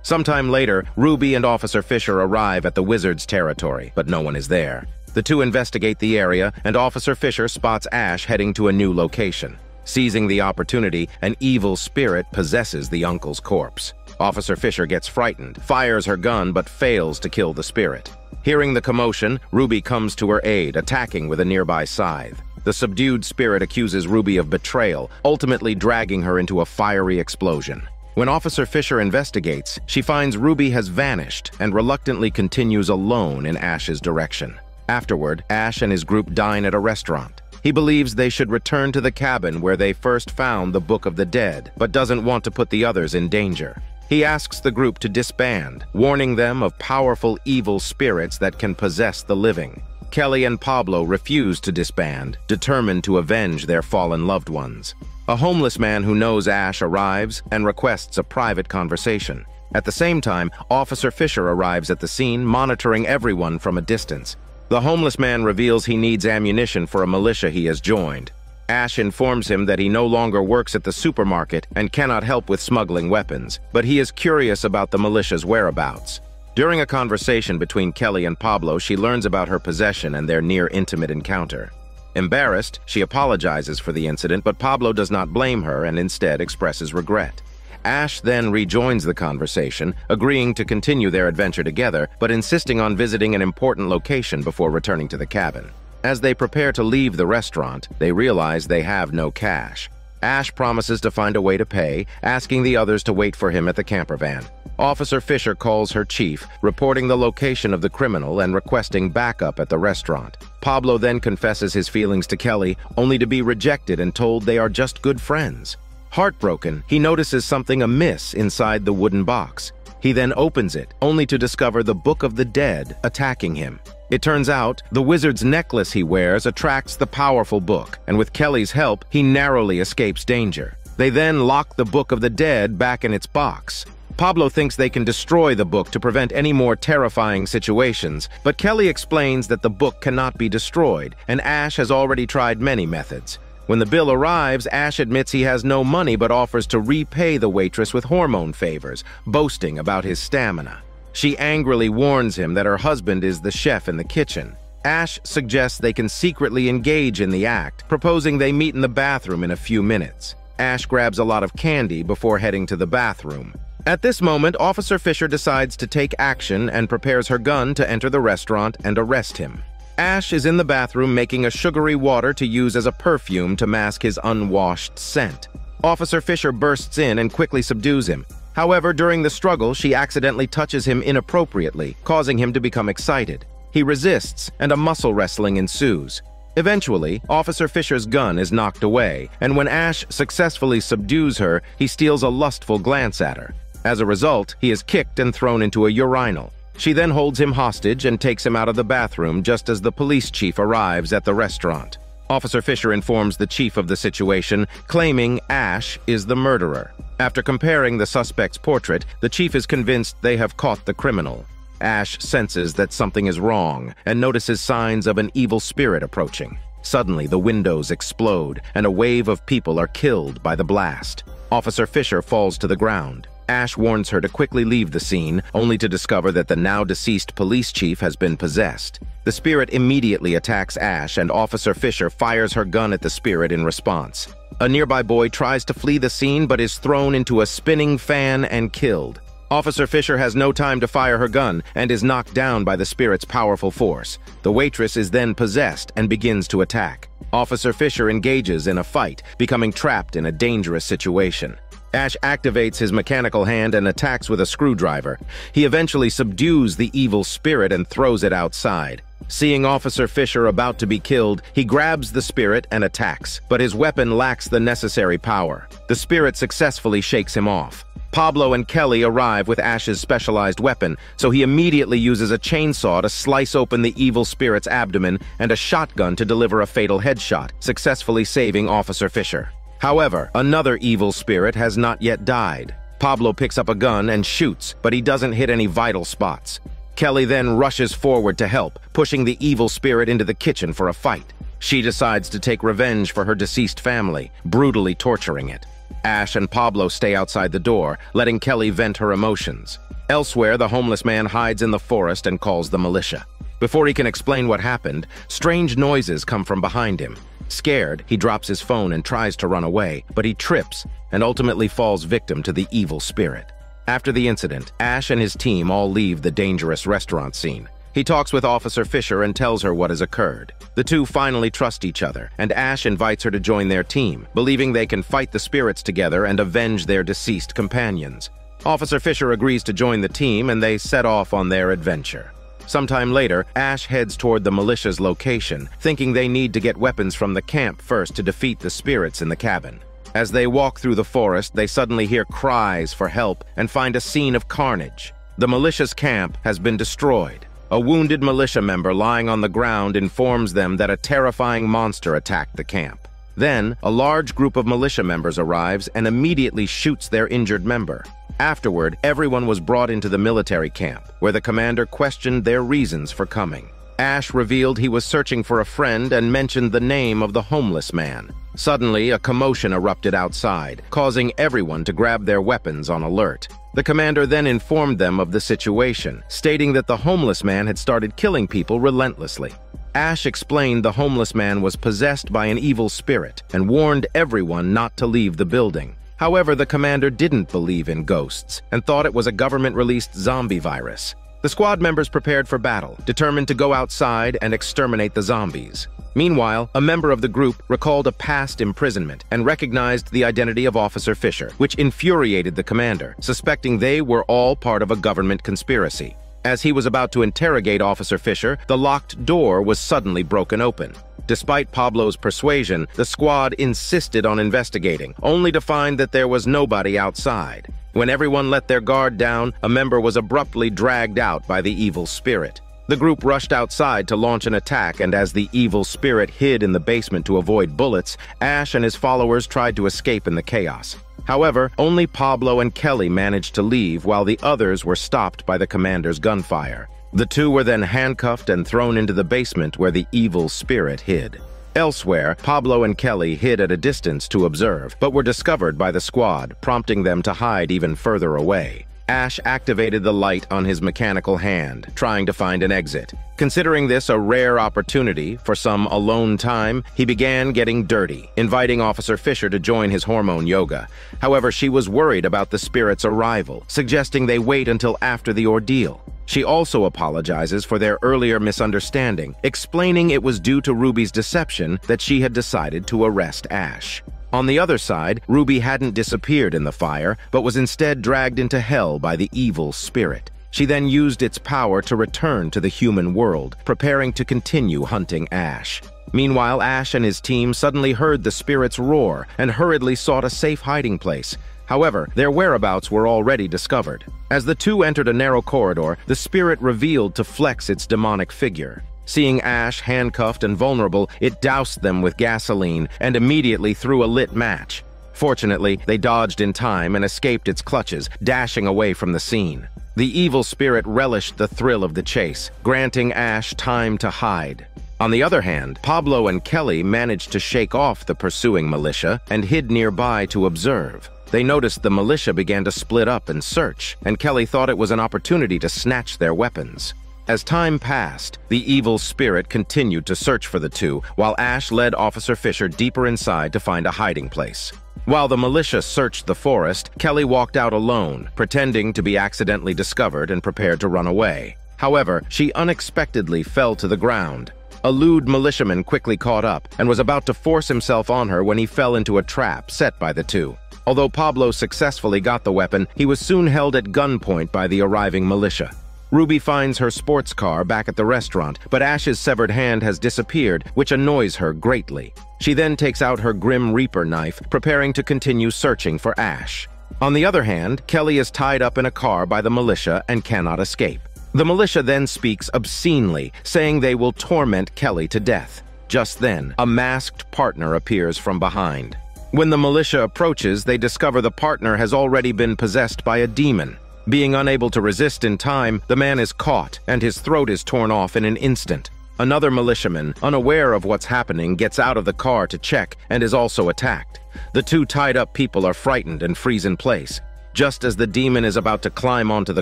Sometime later, Ruby and Officer Fisher arrive at the wizard's territory, but no one is there. The two investigate the area, and Officer Fisher spots Ash heading to a new location. Seizing the opportunity, an evil spirit possesses the uncle's corpse. Officer Fisher gets frightened, fires her gun, but fails to kill the spirit. Hearing the commotion, Ruby comes to her aid, attacking with a nearby scythe. The subdued spirit accuses Ruby of betrayal, ultimately dragging her into a fiery explosion. When Officer Fisher investigates, she finds Ruby has vanished and reluctantly continues alone in Ash's direction. Afterward, Ash and his group dine at a restaurant. He believes they should return to the cabin where they first found the Book of the Dead, but doesn't want to put the others in danger. He asks the group to disband, warning them of powerful evil spirits that can possess the living. Kelly and Pablo refuse to disband, determined to avenge their fallen loved ones. A homeless man who knows Ash arrives and requests a private conversation. At the same time, Officer Fisher arrives at the scene, monitoring everyone from a distance. The homeless man reveals he needs ammunition for a militia he has joined. Ash informs him that he no longer works at the supermarket and cannot help with smuggling weapons, but he is curious about the militia's whereabouts. During a conversation between Kelly and Pablo, she learns about her possession and their near-intimate encounter. Embarrassed, she apologizes for the incident, but Pablo does not blame her and instead expresses regret. Ash then rejoins the conversation, agreeing to continue their adventure together, but insisting on visiting an important location before returning to the cabin. As they prepare to leave the restaurant, they realize they have no cash. Ash promises to find a way to pay, asking the others to wait for him at the camper van. Officer Fisher calls her chief, reporting the location of the criminal and requesting backup at the restaurant. Pablo then confesses his feelings to Kelly, only to be rejected and told they are just good friends. Heartbroken, he notices something amiss inside the wooden box. He then opens it, only to discover the Book of the Dead attacking him. It turns out, the wizard's necklace he wears attracts the powerful book, and with Kelly's help, he narrowly escapes danger. They then lock the Book of the Dead back in its box. Pablo thinks they can destroy the book to prevent any more terrifying situations, but Kelly explains that the book cannot be destroyed, and Ash has already tried many methods. When the bill arrives, Ash admits he has no money but offers to repay the waitress with hormone favors, boasting about his stamina. She angrily warns him that her husband is the chef in the kitchen. Ash suggests they can secretly engage in the act, proposing they meet in the bathroom in a few minutes. Ash grabs a lot of candy before heading to the bathroom. At this moment, Officer Fisher decides to take action and prepares her gun to enter the restaurant and arrest him. Ash is in the bathroom making a sugary water to use as a perfume to mask his unwashed scent. Officer Fisher bursts in and quickly subdues him. However, during the struggle, she accidentally touches him inappropriately, causing him to become excited. He resists, and a muscle wrestling ensues. Eventually, Officer Fisher's gun is knocked away, and when Ash successfully subdues her, he steals a lustful glance at her. As a result, he is kicked and thrown into a urinal. She then holds him hostage and takes him out of the bathroom just as the police chief arrives at the restaurant. Officer Fisher informs the chief of the situation, claiming Ash is the murderer. After comparing the suspect's portrait, the chief is convinced they have caught the criminal. Ash senses that something is wrong and notices signs of an evil spirit approaching. Suddenly, the windows explode and a wave of people are killed by the blast. Officer Fisher falls to the ground. Ash warns her to quickly leave the scene, only to discover that the now-deceased police chief has been possessed. The spirit immediately attacks Ash, and Officer Fisher fires her gun at the spirit in response. A nearby boy tries to flee the scene but is thrown into a spinning fan and killed. Officer Fisher has no time to fire her gun and is knocked down by the spirit's powerful force. The waitress is then possessed and begins to attack. Officer Fisher engages in a fight, becoming trapped in a dangerous situation. Ash activates his mechanical hand and attacks with a screwdriver. He eventually subdues the evil spirit and throws it outside. Seeing Officer Fisher about to be killed, he grabs the spirit and attacks, but his weapon lacks the necessary power. The spirit successfully shakes him off. Pablo and Kelly arrive with Ash's specialized weapon, so he immediately uses a chainsaw to slice open the evil spirit's abdomen and a shotgun to deliver a fatal headshot, successfully saving Officer Fisher. However, another evil spirit has not yet died. Pablo picks up a gun and shoots, but he doesn't hit any vital spots. Kelly then rushes forward to help, pushing the evil spirit into the kitchen for a fight. She decides to take revenge for her deceased family, brutally torturing it. Ash and Pablo stay outside the door, letting Kelly vent her emotions. Elsewhere, the homeless man hides in the forest and calls the militia. Before he can explain what happened, strange noises come from behind him. Scared, he drops his phone and tries to run away, but he trips and ultimately falls victim to the evil spirit. After the incident, Ash and his team all leave the dangerous restaurant scene. He talks with Officer Fisher and tells her what has occurred. The two finally trust each other, and Ash invites her to join their team, believing they can fight the spirits together and avenge their deceased companions. Officer Fisher agrees to join the team, and they set off on their adventure. Sometime later, Ash heads toward the militia's location, thinking they need to get weapons from the camp first to defeat the spirits in the cabin. As they walk through the forest, they suddenly hear cries for help and find a scene of carnage. The militia's camp has been destroyed. A wounded militia member lying on the ground informs them that a terrifying monster attacked the camp. Then, a large group of militia members arrives and immediately shoots their injured member. Afterward, everyone was brought into the military camp, where the commander questioned their reasons for coming. Ash revealed he was searching for a friend and mentioned the name of the homeless man. Suddenly, a commotion erupted outside, causing everyone to grab their weapons on alert. The commander then informed them of the situation, stating that the homeless man had started killing people relentlessly. Ash explained the homeless man was possessed by an evil spirit and warned everyone not to leave the building. However, the commander didn't believe in ghosts and thought it was a government-released zombie virus. The squad members prepared for battle, determined to go outside and exterminate the zombies. Meanwhile, a member of the group recalled a past imprisonment and recognized the identity of Officer Fisher, which infuriated the commander, suspecting they were all part of a government conspiracy. As he was about to interrogate Officer Fisher, the locked door was suddenly broken open. Despite Pablo's persuasion, the squad insisted on investigating, only to find that there was nobody outside. When everyone let their guard down, a member was abruptly dragged out by the evil spirit. The group rushed outside to launch an attack, and as the evil spirit hid in the basement to avoid bullets, Ash and his followers tried to escape in the chaos. However, only Pablo and Kelly managed to leave while the others were stopped by the commander's gunfire. The two were then handcuffed and thrown into the basement where the evil spirit hid. Elsewhere, Pablo and Kelly hid at a distance to observe, but were discovered by the squad, prompting them to hide even further away. Ash activated the light on his mechanical hand, trying to find an exit. Considering this a rare opportunity for some alone time, he began getting dirty, inviting Officer Fisher to join his hormone yoga. However, she was worried about the spirit's arrival, suggesting they wait until after the ordeal. She also apologizes for their earlier misunderstanding, explaining it was due to Ruby's deception that she had decided to arrest Ash. On the other side, Ruby hadn't disappeared in the fire, but was instead dragged into hell by the evil spirit. She then used its power to return to the human world, preparing to continue hunting Ash. Meanwhile, Ash and his team suddenly heard the spirit's roar and hurriedly sought a safe hiding place. However, their whereabouts were already discovered. As the two entered a narrow corridor, the spirit revealed to flex its demonic figure. Seeing Ash handcuffed and vulnerable, it doused them with gasoline and immediately threw a lit match. Fortunately, they dodged in time and escaped its clutches, dashing away from the scene. The evil spirit relished the thrill of the chase, granting Ash time to hide. On the other hand, Pablo and Kelly managed to shake off the pursuing militia and hid nearby to observe. They noticed the militia began to split up and search, and Kelly thought it was an opportunity to snatch their weapons. As time passed, the evil spirit continued to search for the two, while Ash led Officer Fisher deeper inside to find a hiding place. While the militia searched the forest, Kelly walked out alone, pretending to be accidentally discovered and prepared to run away. However, she unexpectedly fell to the ground. A lewd militiaman quickly caught up and was about to force himself on her when he fell into a trap set by the two. Although Pablo successfully got the weapon, he was soon held at gunpoint by the arriving militia. Ruby finds her sports car back at the restaurant, but Ash's severed hand has disappeared, which annoys her greatly. She then takes out her Grim Reaper knife, preparing to continue searching for Ash. On the other hand, Kelly is tied up in a car by the militia and cannot escape. The militia then speaks obscenely, saying they will torment Kelly to death. Just then, a masked partner appears from behind. When the militia approaches, they discover the partner has already been possessed by a demon. Being unable to resist in time, the man is caught and his throat is torn off in an instant. Another militiaman, unaware of what's happening, gets out of the car to check and is also attacked. The two tied-up people are frightened and freeze in place. Just as the demon is about to climb onto the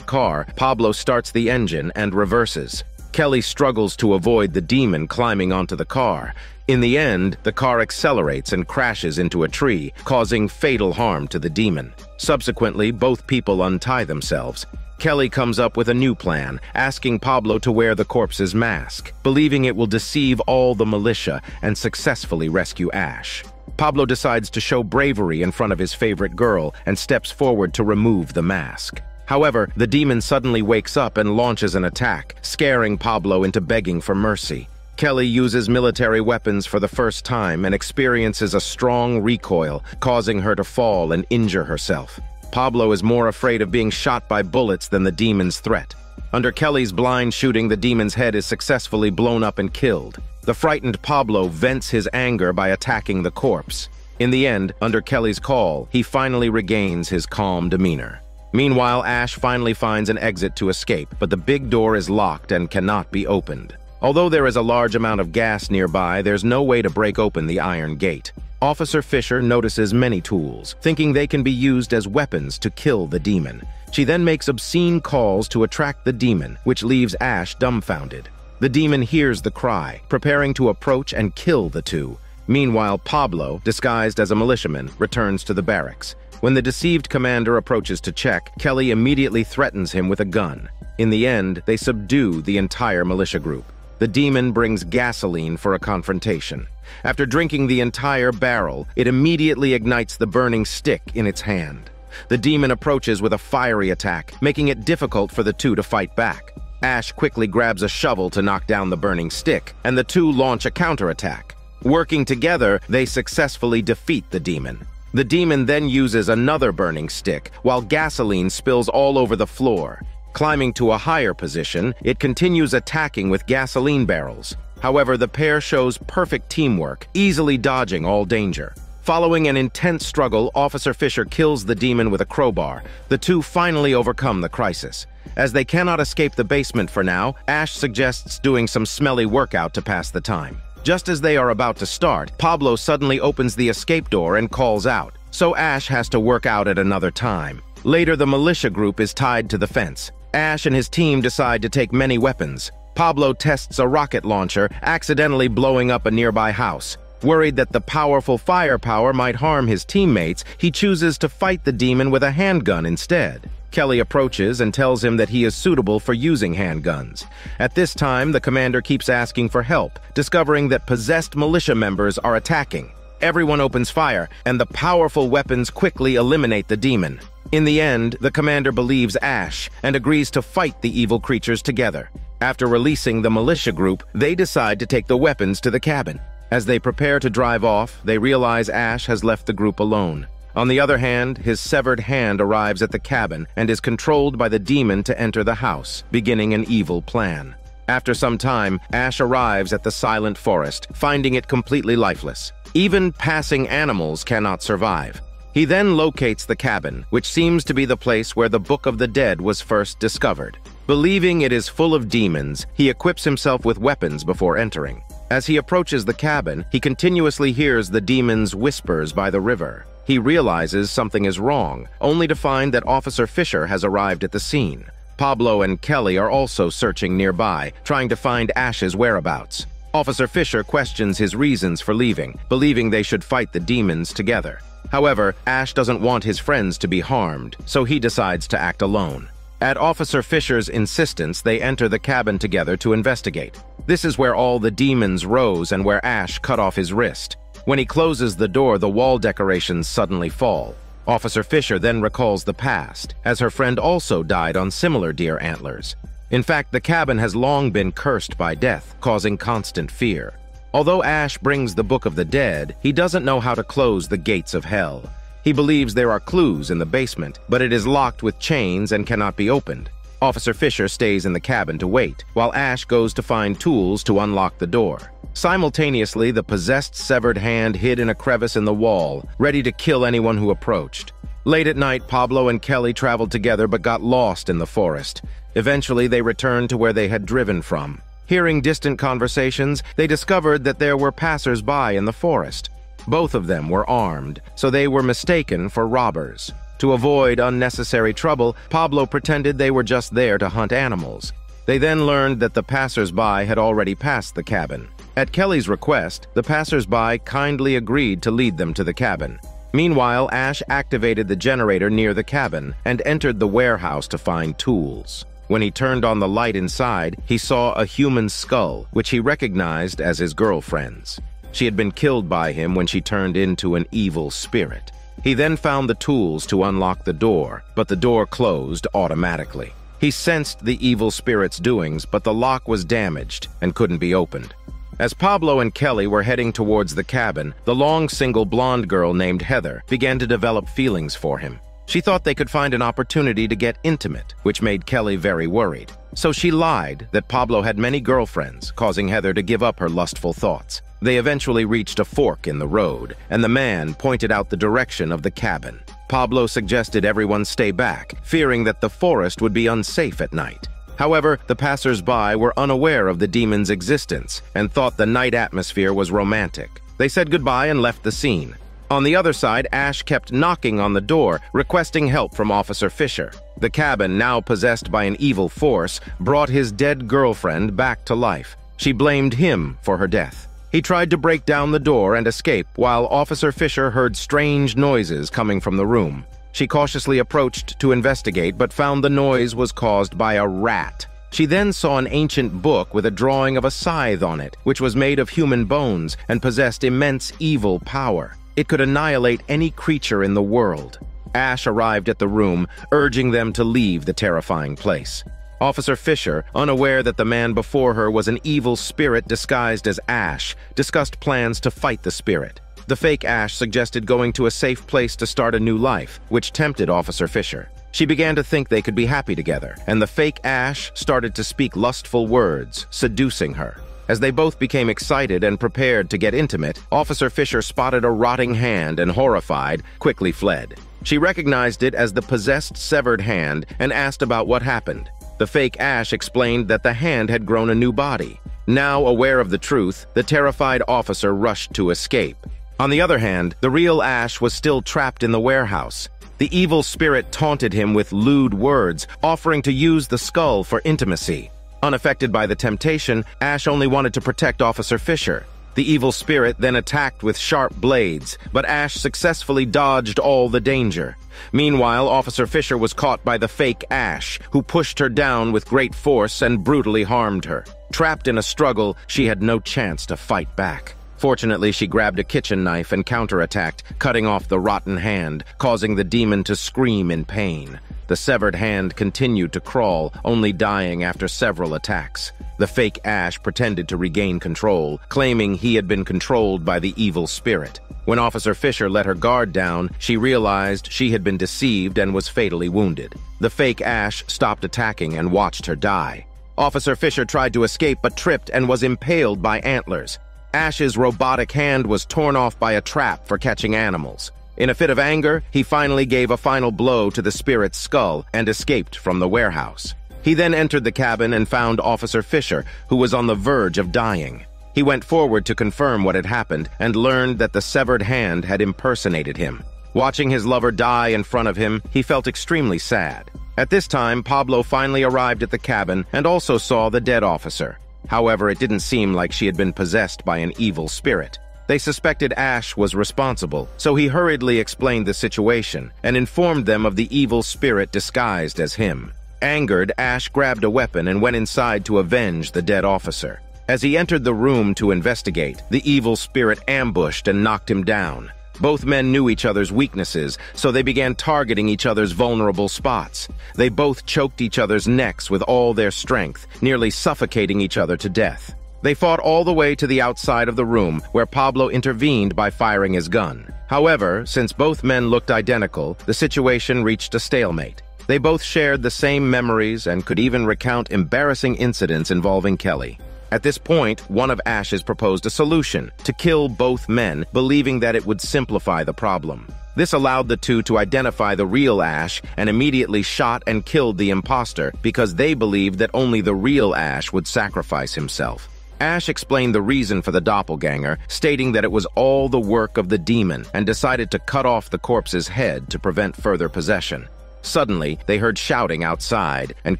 car, Pablo starts the engine and reverses. Kelly struggles to avoid the demon climbing onto the car. In the end, the car accelerates and crashes into a tree, causing fatal harm to the demon. Subsequently, both people untie themselves. Kelly comes up with a new plan, asking Pablo to wear the corpse's mask, believing it will deceive all the militia and successfully rescue Ash. Pablo decides to show bravery in front of his favorite girl and steps forward to remove the mask. However, the demon suddenly wakes up and launches an attack, scaring Pablo into begging for mercy. Kelly uses military weapons for the first time and experiences a strong recoil, causing her to fall and injure herself. Pablo is more afraid of being shot by bullets than the demon's threat. Under Kelly's blind shooting, the demon's head is successfully blown up and killed. The frightened Pablo vents his anger by attacking the corpse. In the end, under Kelly's call, he finally regains his calm demeanor. Meanwhile, Ash finally finds an exit to escape, but the big door is locked and cannot be opened. Although there is a large amount of gas nearby, there's no way to break open the iron gate. Officer Fisher notices many tools, thinking they can be used as weapons to kill the demon. She then makes obscene calls to attract the demon, which leaves Ash dumbfounded. The demon hears the cry, preparing to approach and kill the two. Meanwhile, Pablo, disguised as a militiaman, returns to the barracks. When the deceived commander approaches to check, Kelly immediately threatens him with a gun. In the end, they subdue the entire militia group. The demon brings gasoline for a confrontation. After drinking the entire barrel, it immediately ignites the burning stick in its hand. The demon approaches with a fiery attack, making it difficult for the two to fight back. Ash quickly grabs a shovel to knock down the burning stick, and the two launch a counterattack. Working together, they successfully defeat the demon. The demon then uses another burning stick, while gasoline spills all over the floor. Climbing to a higher position, it continues attacking with gasoline barrels. However, the pair shows perfect teamwork, easily dodging all danger. Following an intense struggle, Officer Fisher kills the demon with a crowbar. The two finally overcome the crisis. As they cannot escape the basement for now, Ash suggests doing some smelly workout to pass the time. Just as they are about to start, Pablo suddenly opens the escape door and calls out, so Ash has to work out at another time. Later, the militia group is tied to the fence. Ash and his team decide to take many weapons. Pablo tests a rocket launcher, accidentally blowing up a nearby house. Worried that the powerful firepower might harm his teammates, he chooses to fight the demon with a handgun instead. Kelly approaches and tells him that he is suitable for using handguns. At this time, the commander keeps asking for help, discovering that possessed militia members are attacking. Everyone opens fire, and the powerful weapons quickly eliminate the demon. In the end, the commander believes Ash and agrees to fight the evil creatures together. After releasing the militia group, they decide to take the weapons to the cabin. As they prepare to drive off, they realize Ash has left the group alone. On the other hand, his severed hand arrives at the cabin and is controlled by the demon to enter the house, beginning an evil plan. After some time, Ash arrives at the silent forest, finding it completely lifeless. Even passing animals cannot survive. He then locates the cabin, which seems to be the place where the Book of the Dead was first discovered. Believing it is full of demons, he equips himself with weapons before entering. As he approaches the cabin, he continuously hears the demon's whispers by the river. He realizes something is wrong, only to find that Officer Fisher has arrived at the scene. Pablo and Kelly are also searching nearby, trying to find Ash's whereabouts. Officer Fisher questions his reasons for leaving, believing they should fight the demons together. However, Ash doesn't want his friends to be harmed, so he decides to act alone. At Officer Fisher's insistence, they enter the cabin together to investigate. This is where all the demons rose and where Ash cut off his wrist. When he closes the door, the wall decorations suddenly fall. Officer Fisher then recalls the past, as her friend also died on similar deer antlers. In fact, the cabin has long been cursed by death, causing constant fear. Although Ash brings the Book of the Dead, he doesn't know how to close the gates of hell. He believes there are clues in the basement, but it is locked with chains and cannot be opened. Officer Fisher stays in the cabin to wait, while Ash goes to find tools to unlock the door. Simultaneously, the possessed severed hand hid in a crevice in the wall, ready to kill anyone who approached. Late at night, Pablo and Kelly traveled together but got lost in the forest. Eventually, they returned to where they had driven from. Hearing distant conversations, they discovered that there were passers-by in the forest. Both of them were armed, so they were mistaken for robbers. To avoid unnecessary trouble, Pablo pretended they were just there to hunt animals. They then learned that the passers-by had already passed the cabin. At Kelly's request, the passers-by kindly agreed to lead them to the cabin. Meanwhile, Ash activated the generator near the cabin and entered the warehouse to find tools. When he turned on the light inside, he saw a human skull, which he recognized as his girlfriend's. She had been killed by him when she turned into an evil spirit. He then found the tools to unlock the door, but the door closed automatically. He sensed the evil spirit's doings, but the lock was damaged and couldn't be opened. As Pablo and Kelly were heading towards the cabin, the long single blonde girl named Heather began to develop feelings for him. She thought they could find an opportunity to get intimate, which made Kelly very worried. So she lied that Pablo had many girlfriends, causing Heather to give up her lustful thoughts. They eventually reached a fork in the road, and the man pointed out the direction of the cabin. Pablo suggested everyone stay back, fearing that the forest would be unsafe at night. However, the passers-by were unaware of the demon's existence and thought the night atmosphere was romantic. They said goodbye and left the scene. On the other side, Ash kept knocking on the door, requesting help from Officer Fisher. The cabin, now possessed by an evil force, brought his dead girlfriend back to life. She blamed him for her death. He tried to break down the door and escape, while Officer Fisher heard strange noises coming from the room. She cautiously approached to investigate, but found the noise was caused by a rat. She then saw an ancient book with a drawing of a scythe on it, which was made of human bones and possessed immense evil power. It could annihilate any creature in the world. Ash arrived at the room, urging them to leave the terrifying place. Officer Fisher, unaware that the man before her was an evil spirit disguised as Ash, discussed plans to fight the spirit. The fake Ash suggested going to a safe place to start a new life, which tempted Officer Fisher. She began to think they could be happy together, and the fake Ash started to speak lustful words, seducing her. As they both became excited and prepared to get intimate, Officer Fisher spotted a rotting hand and, horrified, quickly fled. She recognized it as the possessed severed hand and asked about what happened. The fake Ash explained that the hand had grown a new body. Now aware of the truth, the terrified officer rushed to escape. On the other hand, the real Ash was still trapped in the warehouse. The evil spirit taunted him with lewd words, offering to use the skull for intimacy. Unaffected by the temptation, Ash only wanted to protect Officer Fisher. The evil spirit then attacked with sharp blades, but Ash successfully dodged all the danger. Meanwhile, Officer Fisher was caught by the fake Ash, who pushed her down with great force and brutally harmed her. Trapped in a struggle, she had no chance to fight back. Fortunately, she grabbed a kitchen knife and counterattacked, cutting off the rotten hand, causing the demon to scream in pain. The severed hand continued to crawl, only dying after several attacks. The fake Ash pretended to regain control, claiming he had been controlled by the evil spirit. When Officer Fisher let her guard down, she realized she had been deceived and was fatally wounded. The fake Ash stopped attacking and watched her die. Officer Fisher tried to escape but tripped and was impaled by antlers. Ash's robotic hand was torn off by a trap for catching animals. In a fit of anger, he finally gave a final blow to the spirit's skull and escaped from the warehouse. He then entered the cabin and found Officer Fisher, who was on the verge of dying. He went forward to confirm what had happened and learned that the severed hand had impersonated him. Watching his lover die in front of him, he felt extremely sad. At this time, Pablo finally arrived at the cabin and also saw the dead officer. However, it didn't seem like she had been possessed by an evil spirit. They suspected Ash was responsible, so he hurriedly explained the situation and informed them of the evil spirit disguised as him. Angered, Ash grabbed a weapon and went inside to avenge the dead officer. As he entered the room to investigate, the evil spirit ambushed and knocked him down. Both men knew each other's weaknesses, so they began targeting each other's vulnerable spots. They both choked each other's necks with all their strength, nearly suffocating each other to death. They fought all the way to the outside of the room, where Pablo intervened by firing his gun. However, since both men looked identical, the situation reached a stalemate. They both shared the same memories and could even recount embarrassing incidents involving Kelly. At this point, one of Ash's proposed a solution: to kill both men, believing that it would simplify the problem. This allowed the two to identify the real Ash and immediately shot and killed the imposter because they believed that only the real Ash would sacrifice himself. Ash explained the reason for the doppelganger, stating that it was all the work of the demon, and decided to cut off the corpse's head to prevent further possession. Suddenly, they heard shouting outside and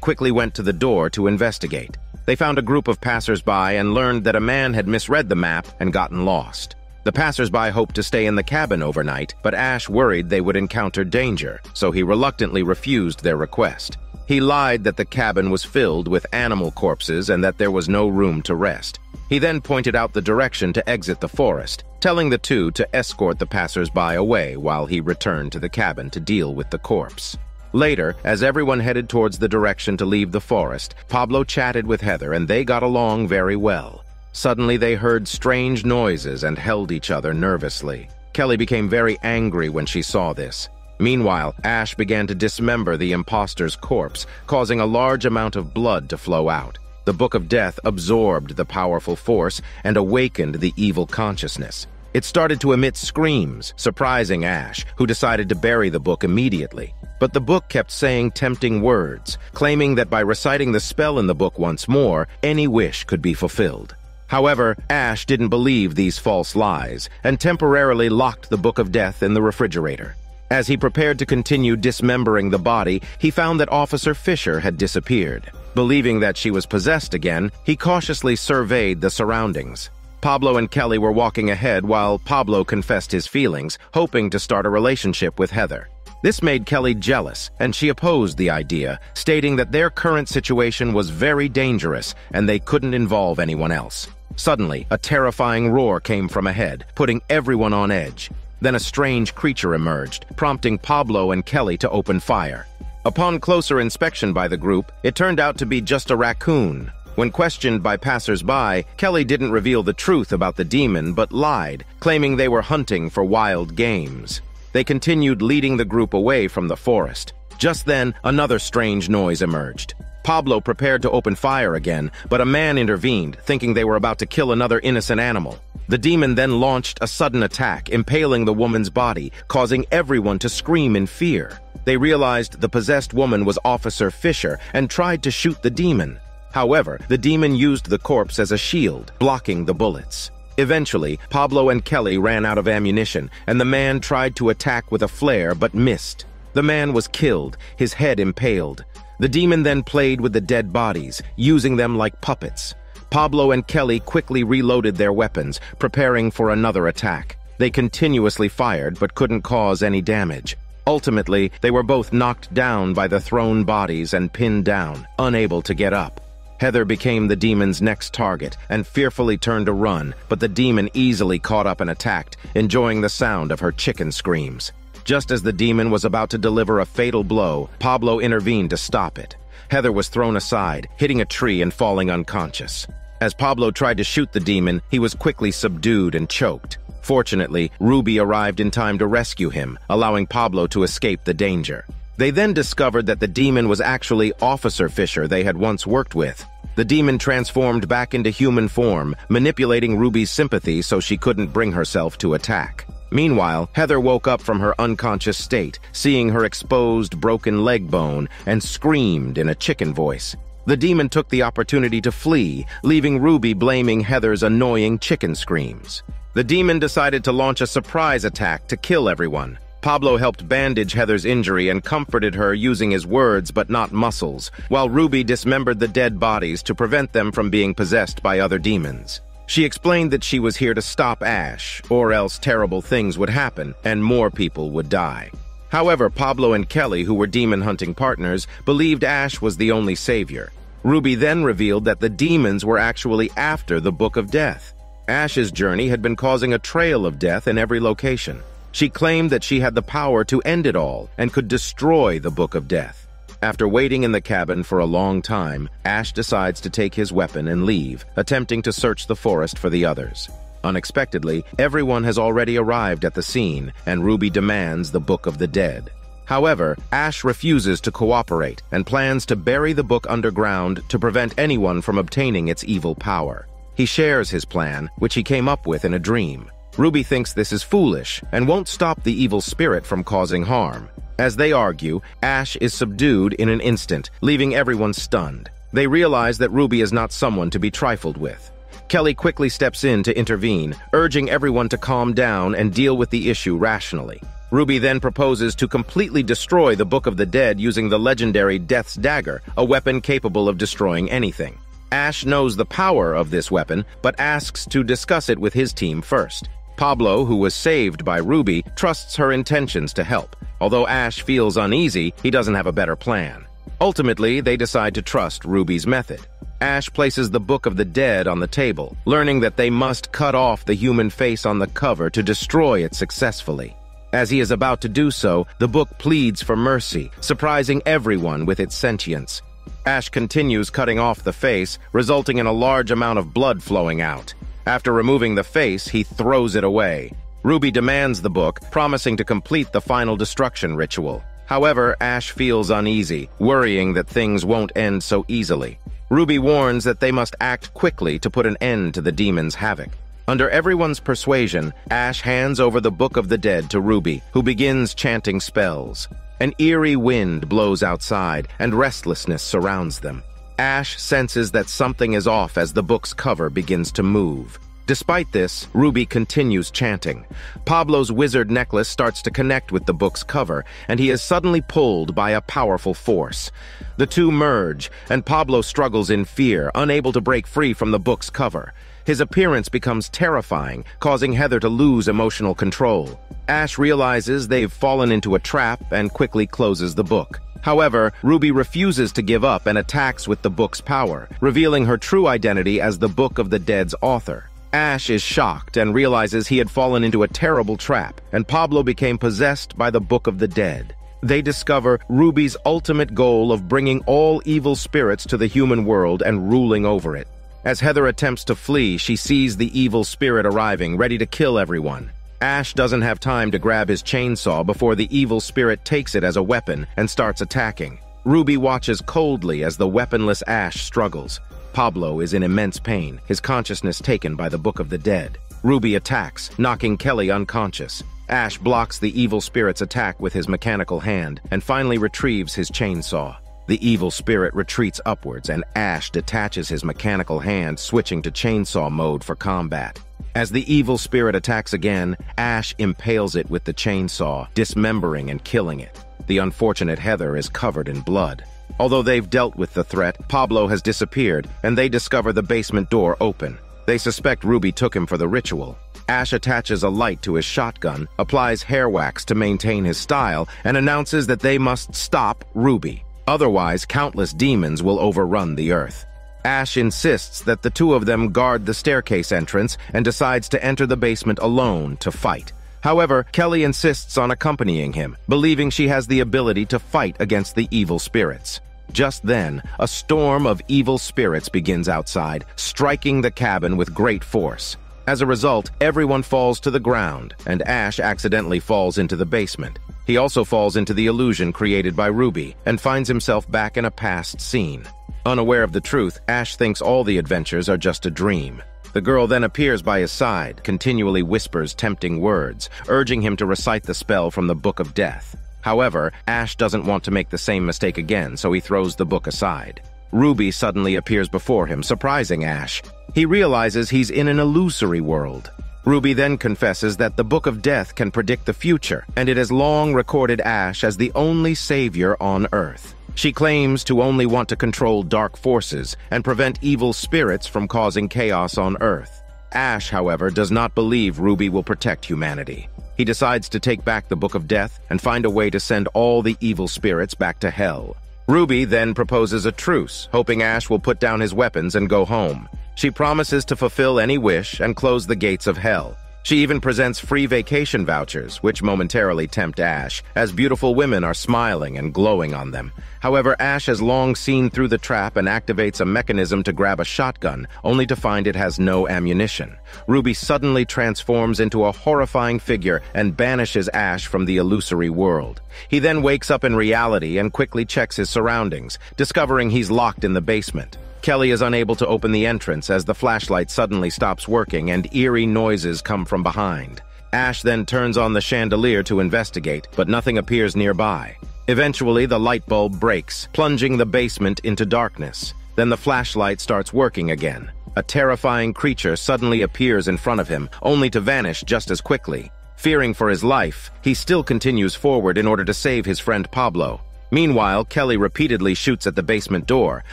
quickly went to the door to investigate. They found a group of passers-by and learned that a man had misread the map and gotten lost. The passers-by hoped to stay in the cabin overnight, but Ash worried they would encounter danger, so he reluctantly refused their request. He lied that the cabin was filled with animal corpses and that there was no room to rest. He then pointed out the direction to exit the forest, telling the two to escort the passers-by away while he returned to the cabin to deal with the corpse. Later, as everyone headed towards the direction to leave the forest, Pablo chatted with Heather and they got along very well. Suddenly they heard strange noises and held each other nervously. Kelly became very angry when she saw this. Meanwhile, Ash began to dismember the imposter's corpse, causing a large amount of blood to flow out. The Book of Death absorbed the powerful force and awakened the evil consciousness. It started to emit screams, surprising Ash, who decided to bury the book immediately. But the book kept saying tempting words, claiming that by reciting the spell in the book once more, any wish could be fulfilled. However, Ash didn't believe these false lies and temporarily locked the Book of Death in the refrigerator. As he prepared to continue dismembering the body, he found that Officer Fisher had disappeared. Believing that she was possessed again, he cautiously surveyed the surroundings. Pablo and Kelly were walking ahead while Pablo confessed his feelings, hoping to start a relationship with Heather. This made Kelly jealous, and she opposed the idea, stating that their current situation was very dangerous and they couldn't involve anyone else. Suddenly, a terrifying roar came from ahead, putting everyone on edge. Then a strange creature emerged, prompting Pablo and Kelly to open fire. Upon closer inspection by the group, it turned out to be just a raccoon. When questioned by passers-by, Kelly didn't reveal the truth about the demon but lied, claiming they were hunting for wild games. They continued leading the group away from the forest. Just then, another strange noise emerged. Pablo prepared to open fire again, but a man intervened, thinking they were about to kill another innocent animal. The demon then launched a sudden attack, impaling the woman's body, causing everyone to scream in fear. They realized the possessed woman was Officer Fisher and tried to shoot the demon. However, the demon used the corpse as a shield, blocking the bullets. Eventually, Pablo and Kelly ran out of ammunition, and the man tried to attack with a flare but missed. The man was killed, his head impaled. The demon then played with the dead bodies, using them like puppets. Pablo and Kelly quickly reloaded their weapons, preparing for another attack. They continuously fired but couldn't cause any damage. Ultimately, they were both knocked down by the thrown bodies and pinned down, unable to get up. Heather became the demon's next target and fearfully turned to run, but the demon easily caught up and attacked, enjoying the sound of her chicken screams. Just as the demon was about to deliver a fatal blow, Pablo intervened to stop it. Heather was thrown aside, hitting a tree and falling unconscious. As Pablo tried to shoot the demon, he was quickly subdued and choked. Fortunately, Ruby arrived in time to rescue him, allowing Pablo to escape the danger. They then discovered that the demon was actually Officer Fisher they had once worked with. The demon transformed back into human form, manipulating Ruby's sympathy so she couldn't bring herself to attack. Meanwhile, Heather woke up from her unconscious state, seeing her exposed, broken leg bone, and screamed in a chicken voice. The demon took the opportunity to flee, leaving Ruby blaming Heather's annoying chicken screams. The demon decided to launch a surprise attack to kill everyone. Pablo helped bandage Heather's injury and comforted her using his words but not muscles, while Ruby dismembered the dead bodies to prevent them from being possessed by other demons. She explained that she was here to stop Ash, or else terrible things would happen and more people would die. However, Pablo and Kelly, who were demon-hunting partners, believed Ash was the only savior. Ruby then revealed that the demons were actually after the Book of Death. Ash's journey had been causing a trail of death in every location. She claimed that she had the power to end it all and could destroy the Book of Death. After waiting in the cabin for a long time, Ash decides to take his weapon and leave, attempting to search the forest for the others. Unexpectedly, everyone has already arrived at the scene, and Ruby demands the Book of the Dead. However, Ash refuses to cooperate and plans to bury the book underground to prevent anyone from obtaining its evil power. He shares his plan, which he came up with in a dream. Ruby thinks this is foolish and won't stop the evil spirit from causing harm. As they argue, Ash is subdued in an instant, leaving everyone stunned. They realize that Ruby is not someone to be trifled with. Kelly quickly steps in to intervene, urging everyone to calm down and deal with the issue rationally. Ruby then proposes to completely destroy the Book of the Dead using the legendary Death's Dagger, a weapon capable of destroying anything. Ash knows the power of this weapon, but asks to discuss it with his team first. Pablo, who was saved by Ruby, trusts her intentions to help. Although Ash feels uneasy, he doesn't have a better plan. Ultimately, they decide to trust Ruby's method. Ash places the Book of the Dead on the table, learning that they must cut off the human face on the cover to destroy it successfully. As he is about to do so, the book pleads for mercy, surprising everyone with its sentience. Ash continues cutting off the face, resulting in a large amount of blood flowing out. After removing the face, he throws it away. Ruby demands the book, promising to complete the final destruction ritual. However, Ash feels uneasy, worrying that things won't end so easily. Ruby warns that they must act quickly to put an end to the demon's havoc. Under everyone's persuasion, Ash hands over the Book of the Dead to Ruby, who begins chanting spells. An eerie wind blows outside, and restlessness surrounds them. Ash senses that something is off as the book's cover begins to move. Despite this, Ruby continues chanting. Pablo's wizard necklace starts to connect with the book's cover, and he is suddenly pulled by a powerful force. The two merge, and Pablo struggles in fear, unable to break free from the book's cover. His appearance becomes terrifying, causing Heather to lose emotional control. Ash realizes they've fallen into a trap and quickly closes the book. However, Ruby refuses to give up and attacks with the book's power, revealing her true identity as the Book of the Dead's author. Ash is shocked and realizes he had fallen into a terrible trap, and Pablo became possessed by the Book of the Dead. They discover Ruby's ultimate goal of bringing all evil spirits to the human world and ruling over it. As Heather attempts to flee, she sees the evil spirit arriving, ready to kill everyone. Ash doesn't have time to grab his chainsaw before the evil spirit takes it as a weapon and starts attacking. Ruby watches coldly as the weaponless Ash struggles. Pablo is in immense pain, his consciousness taken by the Book of the Dead. Ruby attacks, knocking Kelly unconscious. Ash blocks the evil spirit's attack with his mechanical hand and finally retrieves his chainsaw. The evil spirit retreats upwards, and Ash detaches his mechanical hand, switching to chainsaw mode for combat. As the evil spirit attacks again, Ash impales it with the chainsaw, dismembering and killing it. The unfortunate Heather is covered in blood. Although they've dealt with the threat, Pablo has disappeared, and they discover the basement door open. They suspect Ruby took him for the ritual. Ash attaches a light to his shotgun, applies hair wax to maintain his style, and announces that they must stop Ruby. Otherwise, countless demons will overrun the earth. Ash insists that the two of them guard the staircase entrance and decides to enter the basement alone to fight. However, Kelly insists on accompanying him, believing she has the ability to fight against the evil spirits. Just then, a storm of evil spirits begins outside, striking the cabin with great force. As a result, everyone falls to the ground, and Ash accidentally falls into the basement. He also falls into the illusion created by Ruby, and finds himself back in a past scene. Unaware of the truth, Ash thinks all the adventures are just a dream. The girl then appears by his side, continually whispers tempting words, urging him to recite the spell from the Book of Death. However, Ash doesn't want to make the same mistake again, so he throws the book aside. Ruby suddenly appears before him, surprising Ash. He realizes he's in an illusory world. Ruby then confesses that the Book of Death can predict the future, and it has long recorded Ash as the only savior on Earth. She claims to only want to control dark forces and prevent evil spirits from causing chaos on Earth. Ash, however, does not believe Ruby will protect humanity. He decides to take back the Book of Death and find a way to send all the evil spirits back to hell. Ruby then proposes a truce, hoping Ash will put down his weapons and go home. She promises to fulfill any wish and close the gates of hell. She even presents free vacation vouchers, which momentarily tempt Ash, as beautiful women are smiling and glowing on them. However, Ash has long seen through the trap and activates a mechanism to grab a shotgun, only to find it has no ammunition. Ruby suddenly transforms into a horrifying figure and banishes Ash from the illusory world. He then wakes up in reality and quickly checks his surroundings, discovering he's locked in the basement. Kelly is unable to open the entrance as the flashlight suddenly stops working and eerie noises come from behind. Ash then turns on the chandelier to investigate, but nothing appears nearby. Eventually, the light bulb breaks, plunging the basement into darkness. Then the flashlight starts working again. A terrifying creature suddenly appears in front of him, only to vanish just as quickly. Fearing for his life, he still continues forward in order to save his friend Pablo. Meanwhile, Kelly repeatedly shoots at the basement door,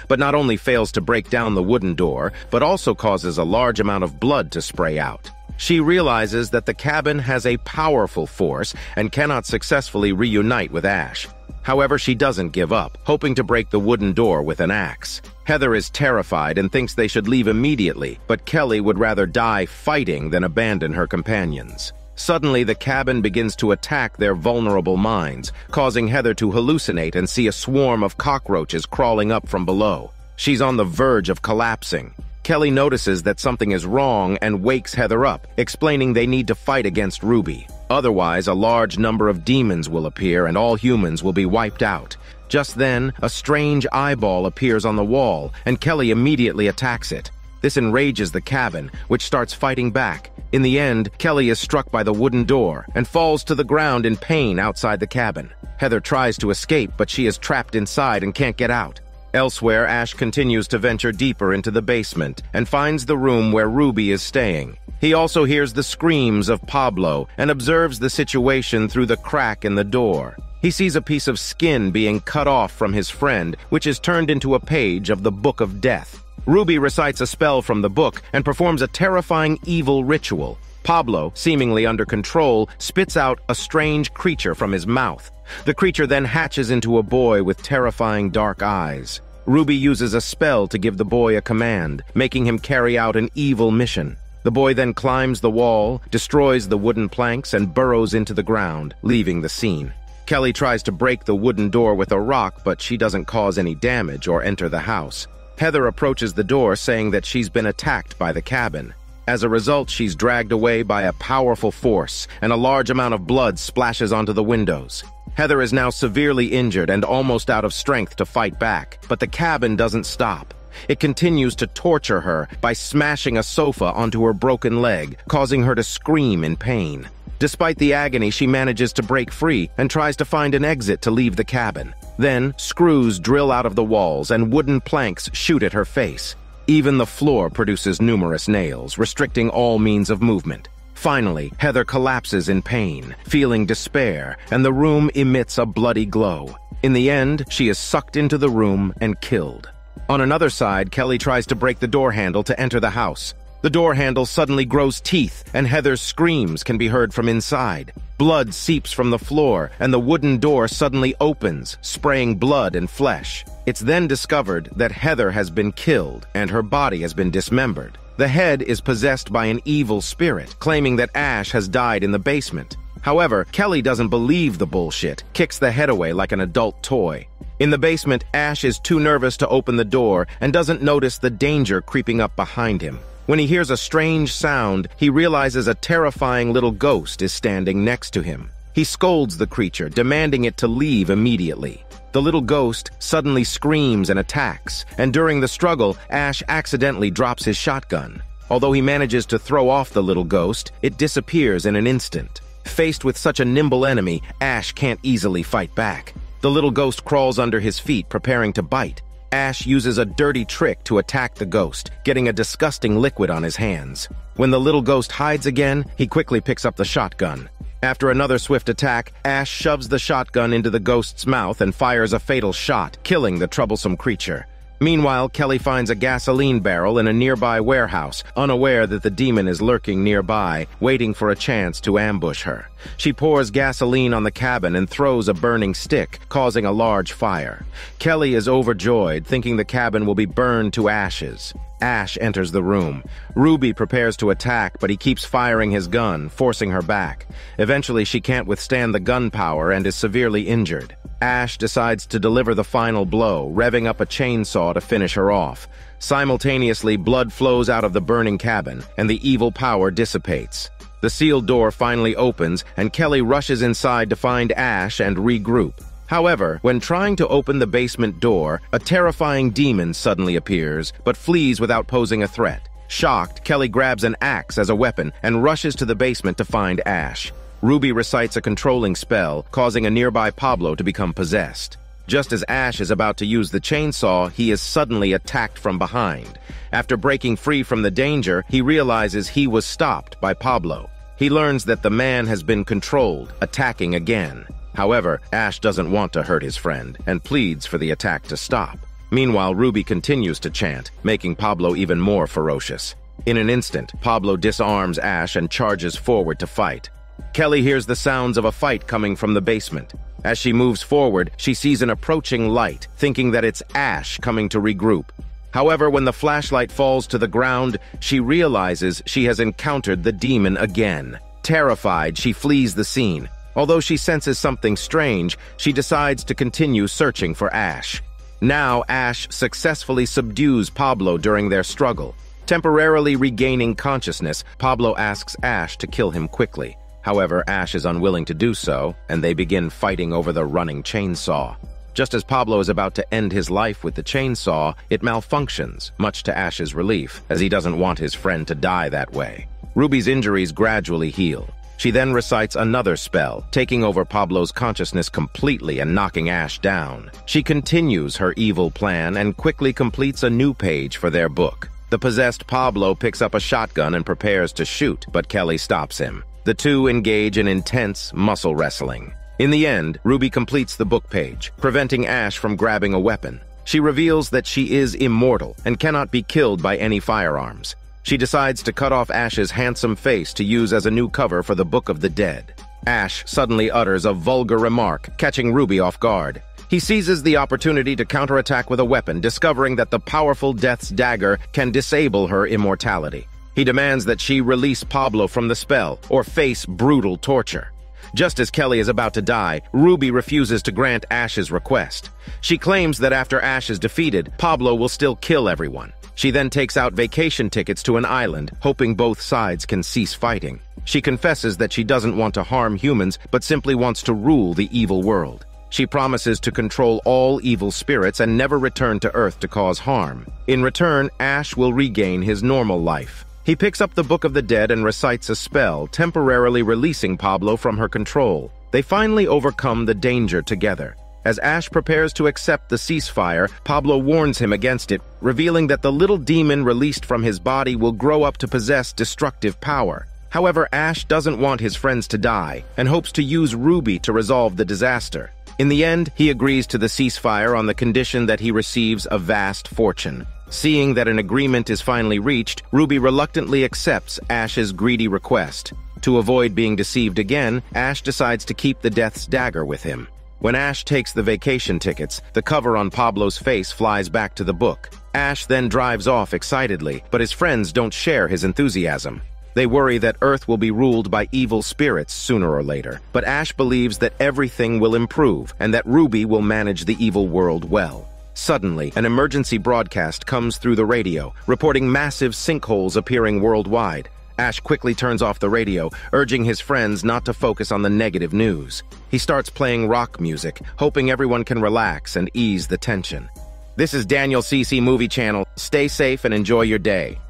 but not only fails to break down the wooden door, but also causes a large amount of blood to spray out. She realizes that the cabin has a powerful force and cannot successfully reunite with Ash. However, she doesn't give up, hoping to break the wooden door with an axe. Heather is terrified and thinks they should leave immediately, but Kelly would rather die fighting than abandon her companions. Suddenly, the cabin begins to attack their vulnerable minds, causing Heather to hallucinate and see a swarm of cockroaches crawling up from below. She's on the verge of collapsing. Kelly notices that something is wrong and wakes Heather up, explaining they need to fight against Ruby. Otherwise, a large number of demons will appear and all humans will be wiped out. Just then, a strange eyeball appears on the wall, and Kelly immediately attacks it. This enrages the cabin, which starts fighting back. In the end, Kelly is struck by the wooden door and falls to the ground in pain outside the cabin. Heather tries to escape, but she is trapped inside and can't get out. Elsewhere, Ash continues to venture deeper into the basement and finds the room where Ruby is staying. He also hears the screams of Pablo and observes the situation through the crack in the door. He sees a piece of skin being cut off from his friend, which is turned into a page of the Book of Death. Ruby recites a spell from the book and performs a terrifying evil ritual. Pablo, seemingly under control, spits out a strange creature from his mouth. The creature then hatches into a boy with terrifying dark eyes. Ruby uses a spell to give the boy a command, making him carry out an evil mission. The boy then climbs the wall, destroys the wooden planks, and burrows into the ground, leaving the scene. Kelly tries to break the wooden door with a rock, but she doesn't cause any damage or enter the house. Heather approaches the door, saying that she's been attacked by the cabin. As a result, she's dragged away by a powerful force, and a large amount of blood splashes onto the windows. Heather is now severely injured and almost out of strength to fight back, but the cabin doesn't stop. It continues to torture her by smashing a sofa onto her broken leg, causing her to scream in pain. Despite the agony, she manages to break free and tries to find an exit to leave the cabin. Then, screws drill out of the walls and wooden planks shoot at her face. Even the floor produces numerous nails, restricting all means of movement. Finally, Heather collapses in pain, feeling despair, and the room emits a bloody glow. In the end, she is sucked into the room and killed. On another side, Kelly tries to break the door handle to enter the house. The door handle suddenly grows teeth, and Heather's screams can be heard from inside. Blood seeps from the floor, and the wooden door suddenly opens, spraying blood and flesh. It's then discovered that Heather has been killed, and her body has been dismembered. The head is possessed by an evil spirit, claiming that Ash has died in the basement. However, Kelly doesn't believe the bullshit, kicks the head away like an adult toy. In the basement, Ash is too nervous to open the door and doesn't notice the danger creeping up behind him. When he hears a strange sound, he realizes a terrifying little ghost is standing next to him. He scolds the creature, demanding it to leave immediately. The little ghost suddenly screams and attacks, and during the struggle, Ash accidentally drops his shotgun. Although he manages to throw off the little ghost, it disappears in an instant. Faced with such a nimble enemy, Ash can't easily fight back. The little ghost crawls under his feet, preparing to bite. Ash uses a dirty trick to attack the ghost, getting a disgusting liquid on his hands. When the little ghost hides again, he quickly picks up the shotgun. After another swift attack, Ash shoves the shotgun into the ghost's mouth and fires a fatal shot, killing the troublesome creature. Meanwhile, Kelly finds a gasoline barrel in a nearby warehouse, unaware that the demon is lurking nearby, waiting for a chance to ambush her. She pours gasoline on the cabin and throws a burning stick, causing a large fire. Kelly is overjoyed, thinking the cabin will be burned to ashes. Ash enters the room. Ruby prepares to attack, but he keeps firing his gun, forcing her back. Eventually, she can't withstand the gunpowder and is severely injured. Ash decides to deliver the final blow, revving up a chainsaw to finish her off. Simultaneously, blood flows out of the burning cabin, and the evil power dissipates. The sealed door finally opens, and Kelly rushes inside to find Ash and regroup. However, when trying to open the basement door, a terrifying demon suddenly appears, but flees without posing a threat. Shocked, Kelly grabs an axe as a weapon and rushes to the basement to find Ash. Ruby recites a controlling spell, causing a nearby Pablo to become possessed. Just as Ash is about to use the chainsaw, he is suddenly attacked from behind. After breaking free from the danger, he realizes he was stopped by Pablo. He learns that the man has been controlled, attacking again. However, Ash doesn't want to hurt his friend and pleads for the attack to stop. Meanwhile, Ruby continues to chant, making Pablo even more ferocious. In an instant, Pablo disarms Ash and charges forward to fight. Kelly hears the sounds of a fight coming from the basement. As she moves forward, she sees an approaching light, thinking that it's Ash coming to regroup. However, when the flashlight falls to the ground, she realizes she has encountered the demon again. Terrified, she flees the scene. Although she senses something strange, she decides to continue searching for Ash. Now, Ash successfully subdues Pablo during their struggle. Temporarily regaining consciousness, Pablo asks Ash to kill him quickly. However, Ash is unwilling to do so, and they begin fighting over the running chainsaw. Just as Pablo is about to end his life with the chainsaw, it malfunctions, much to Ash's relief, as he doesn't want his friend to die that way. Ruby's injuries gradually heal. She then recites another spell, taking over Pablo's consciousness completely and knocking Ash down. She continues her evil plan and quickly completes a new page for their book. The possessed Pablo picks up a shotgun and prepares to shoot, but Kelly stops him. The two engage in intense muscle wrestling. In the end, Ruby completes the book page, preventing Ash from grabbing a weapon. She reveals that she is immortal and cannot be killed by any firearms. She decides to cut off Ash's handsome face to use as a new cover for the Book of the Dead. Ash suddenly utters a vulgar remark, catching Ruby off guard. He seizes the opportunity to counterattack with a weapon, discovering that the powerful Death's dagger can disable her immortality. He demands that she release Pablo from the spell or face brutal torture. Just as Kelly is about to die, Ruby refuses to grant Ash's request. She claims that after Ash is defeated, Pablo will still kill everyone. She then takes out vacation tickets to an island, hoping both sides can cease fighting. She confesses that she doesn't want to harm humans, but simply wants to rule the evil world. She promises to control all evil spirits and never return to Earth to cause harm. In return, Ash will regain his normal life. He picks up the Book of the Dead and recites a spell, temporarily releasing Pablo from her control. They finally overcome the danger together. As Ash prepares to accept the ceasefire, Pablo warns him against it, revealing that the little demon released from his body will grow up to possess destructive power. However, Ash doesn't want his friends to die, and hopes to use Ruby to resolve the disaster. In the end, he agrees to the ceasefire on the condition that he receives a vast fortune. Seeing that an agreement is finally reached, Ruby reluctantly accepts Ash's greedy request. To avoid being deceived again, Ash decides to keep the Death's Dagger with him. When Ash takes the vacation tickets, the cover on Pablo's face flies back to the book. Ash then drives off excitedly, but his friends don't share his enthusiasm. They worry that Earth will be ruled by evil spirits sooner or later, but Ash believes that everything will improve and that Ruby will manage the evil world well. Suddenly, an emergency broadcast comes through the radio, reporting massive sinkholes appearing worldwide. Ash quickly turns off the radio, urging his friends not to focus on the negative news. He starts playing rock music, hoping everyone can relax and ease the tension. This is Daniel CC Movie Channel. Stay safe and enjoy your day.